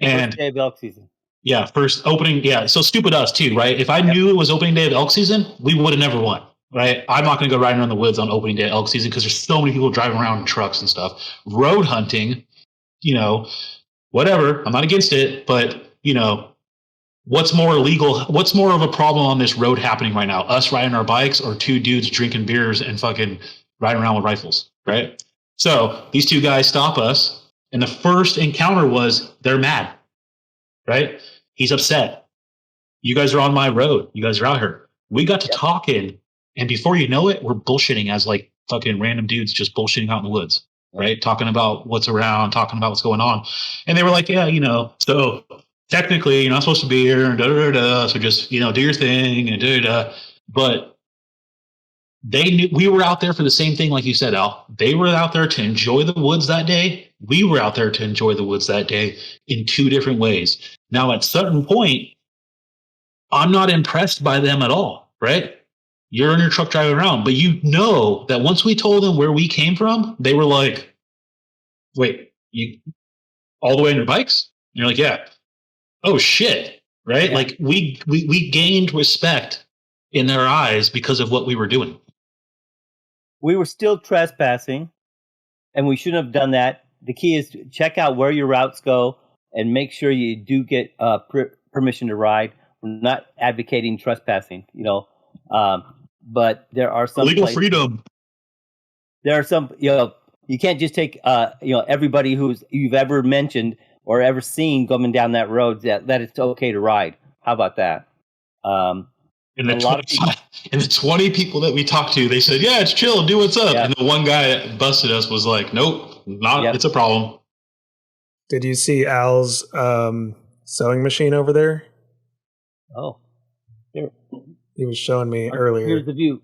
And first day of elk season. Yeah, first opening. Yeah, so stupid us too, right? If I knew it was opening day of elk season, we would have never won, right? I'm not going to go riding around the woods on opening day of elk season because there's so many people driving around in trucks and stuff. Road hunting, you know, whatever. I'm not against it, but you know. What's more illegal? What's more of a problem on this road happening right now? Us riding our bikes or 2 dudes drinking beers and fucking riding around with rifles, right? So these 2 guys stop us And the first encounter was they're mad, right? He's upset. You guys are on my road. You guys are out here. We got to talking, and before you know it, we're bullshitting as like fucking random dudes just bullshitting out in the woods, right? Talking about what's around, talking about what's going on. And they were like, yeah, so technically you're not supposed to be here, and so just, do your thing, and But they knew we were out there for the same thing, like you said, Al. They were out there to enjoy the woods that day. We were out there to enjoy the woods that day in two different ways. Now, at certain point, I'm not impressed by them at all, right? You're in your truck driving around, but you know that once we told them where we came from, they were like, wait, you all the way on your bikes? And you're like, yeah. Oh, shit, right? Yeah. Like we gained respect in their eyes because of what we were doing. We were still trespassing, and we shouldn't have done that. The key is to check out where your routes go and make sure you do get permission to ride. We're not advocating trespassing, but there are some legal freedom. There are some, you can't just take, everybody you've ever mentioned or ever seen coming down that road that it's okay to ride. How about that? And the 20 people that we talked to, they said, yeah, it's chill, do what's up. Yeah. And the one guy that busted us was like, nope, it's a problem. Did you see Al's sewing machine over there? Oh, here. He was showing me earlier. Here's the view.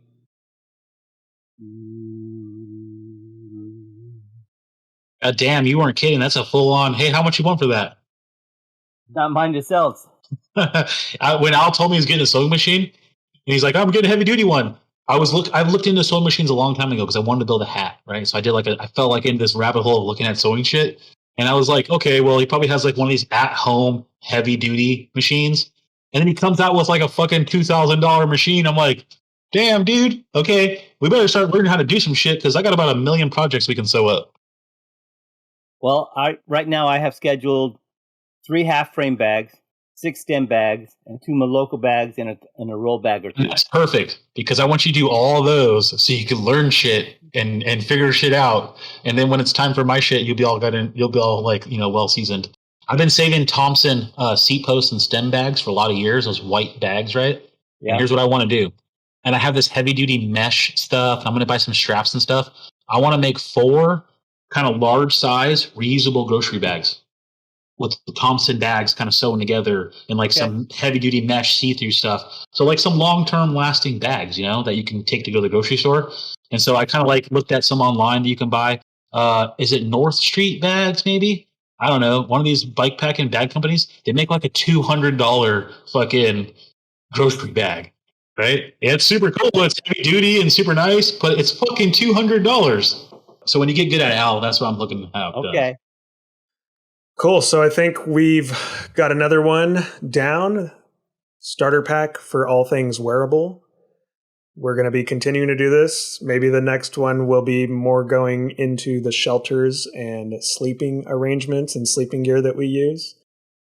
Damn, you weren't kidding. That's a full-on, hey, how much you want for that? Not mine to sell. When Al told me he was getting a sewing machine, and he's like, I'm getting a heavy-duty one. I've looked into sewing machines a long time ago because I wanted to build a hat, right? So I fell like into this rabbit hole of looking at sewing shit. And I was like, okay, well, he probably has like one of these at-home heavy-duty machines. And then he comes out with like a fucking $2,000 machine. I'm like, damn, dude. Okay, we better start learning how to do some shit because I got about 1 million projects we can sew up. Well, right now I have scheduled 3 half-frame bags, 6 stem bags, and 2 Moloko bags, and a roll bag or 2. That's perfect because I want you to do all those so you can learn shit and figure shit out. And then when it's time for my shit, you'll be all like, well seasoned. I've been saving Thompson seat posts and stem bags for a lot of years, those white bags, right? Yeah. And here's what I want to do. And I have this heavy duty mesh stuff. I'm going to buy some straps and stuff. I want to make 4 kind of large size reusable grocery bags with the Thompson bags kind of sewn together in like some heavy duty mesh see-through stuff. So like some long-term lasting bags, that you can take to go to the grocery store. And so I kind of like looked at some online that you can buy. Is it North Street bags maybe? I don't know. One of these bike packing bag companies, they make like a $200 fucking grocery bag, right? It's super cool. It's heavy duty and super nice, but it's fucking $200. So when you get good at Al, that's what I'm looking at. Okay. Cool. So I think we've got another one down. Starter pack for all things wearable. We're going to be continuing to do this. Maybe the next one will be more going into the shelters and sleeping arrangements and sleeping gear that we use.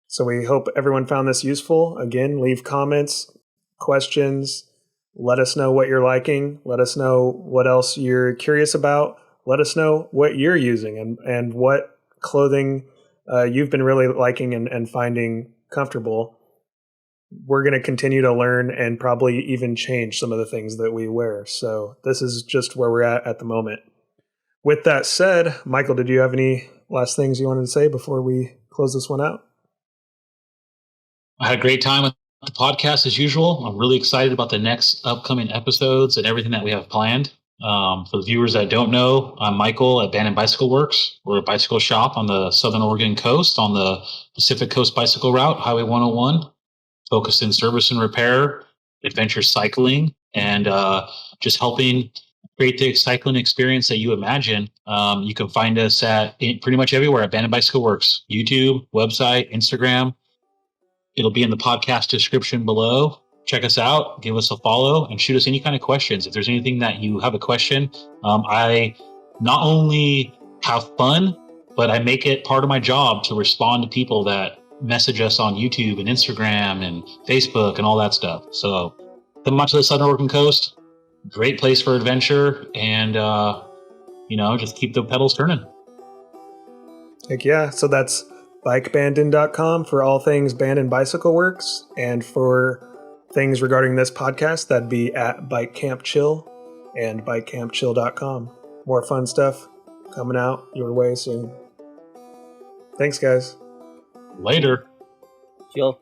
So we hope everyone found this useful. Again, leave comments, questions. Let us know what you're liking. Let us know what else you're curious about. Let us know what you're using and what clothing you've been really liking and finding comfortable. We're going to continue to learn and probably even change some of the things that we wear. So this is just where we're at the moment. With that said, Michael, did you have any last things you wanted to say before we close this one out? I had a great time with the podcast as usual. I'm really excited about the next upcoming episodes and everything that we have planned. For the viewers that don't know, I'm Michael at Bandon Bicycle Works. We're a bicycle shop on the Southern Oregon coast on the Pacific Coast Bicycle Route, Highway 101. Focused in service and repair, adventure cycling, and just helping create the cycling experience that you imagine. You can find us at pretty much everywhere at Bandon Bicycle Works, YouTube, website, Instagram. It'll be in the podcast description below. Check us out, give us a follow, and shoot us any kind of questions. If there's anything that you have a question, I not only have fun, but I make it part of my job to respond to people that message us on YouTube and Instagram and Facebook and all that stuff. So come out to the Southern Oregon coast, great place for adventure, and just keep the pedals turning. Heck yeah. So that's bikebandin.com for all things Bandon Bicycle Works. And for things regarding this podcast, that'd be at Bike Camp Chill and bikecampchill.com. More fun stuff coming out your way soon. Thanks, guys. Later. Chill.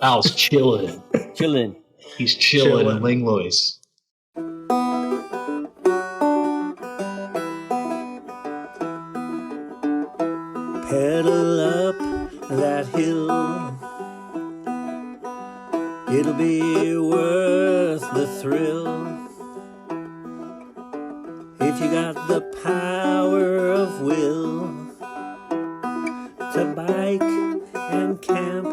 Al's chilling. Chillin'. He's chilling in Chillin'. Linglois. Pedal up that hill. It'll be worth the thrill. If you got the power of will to bike and camp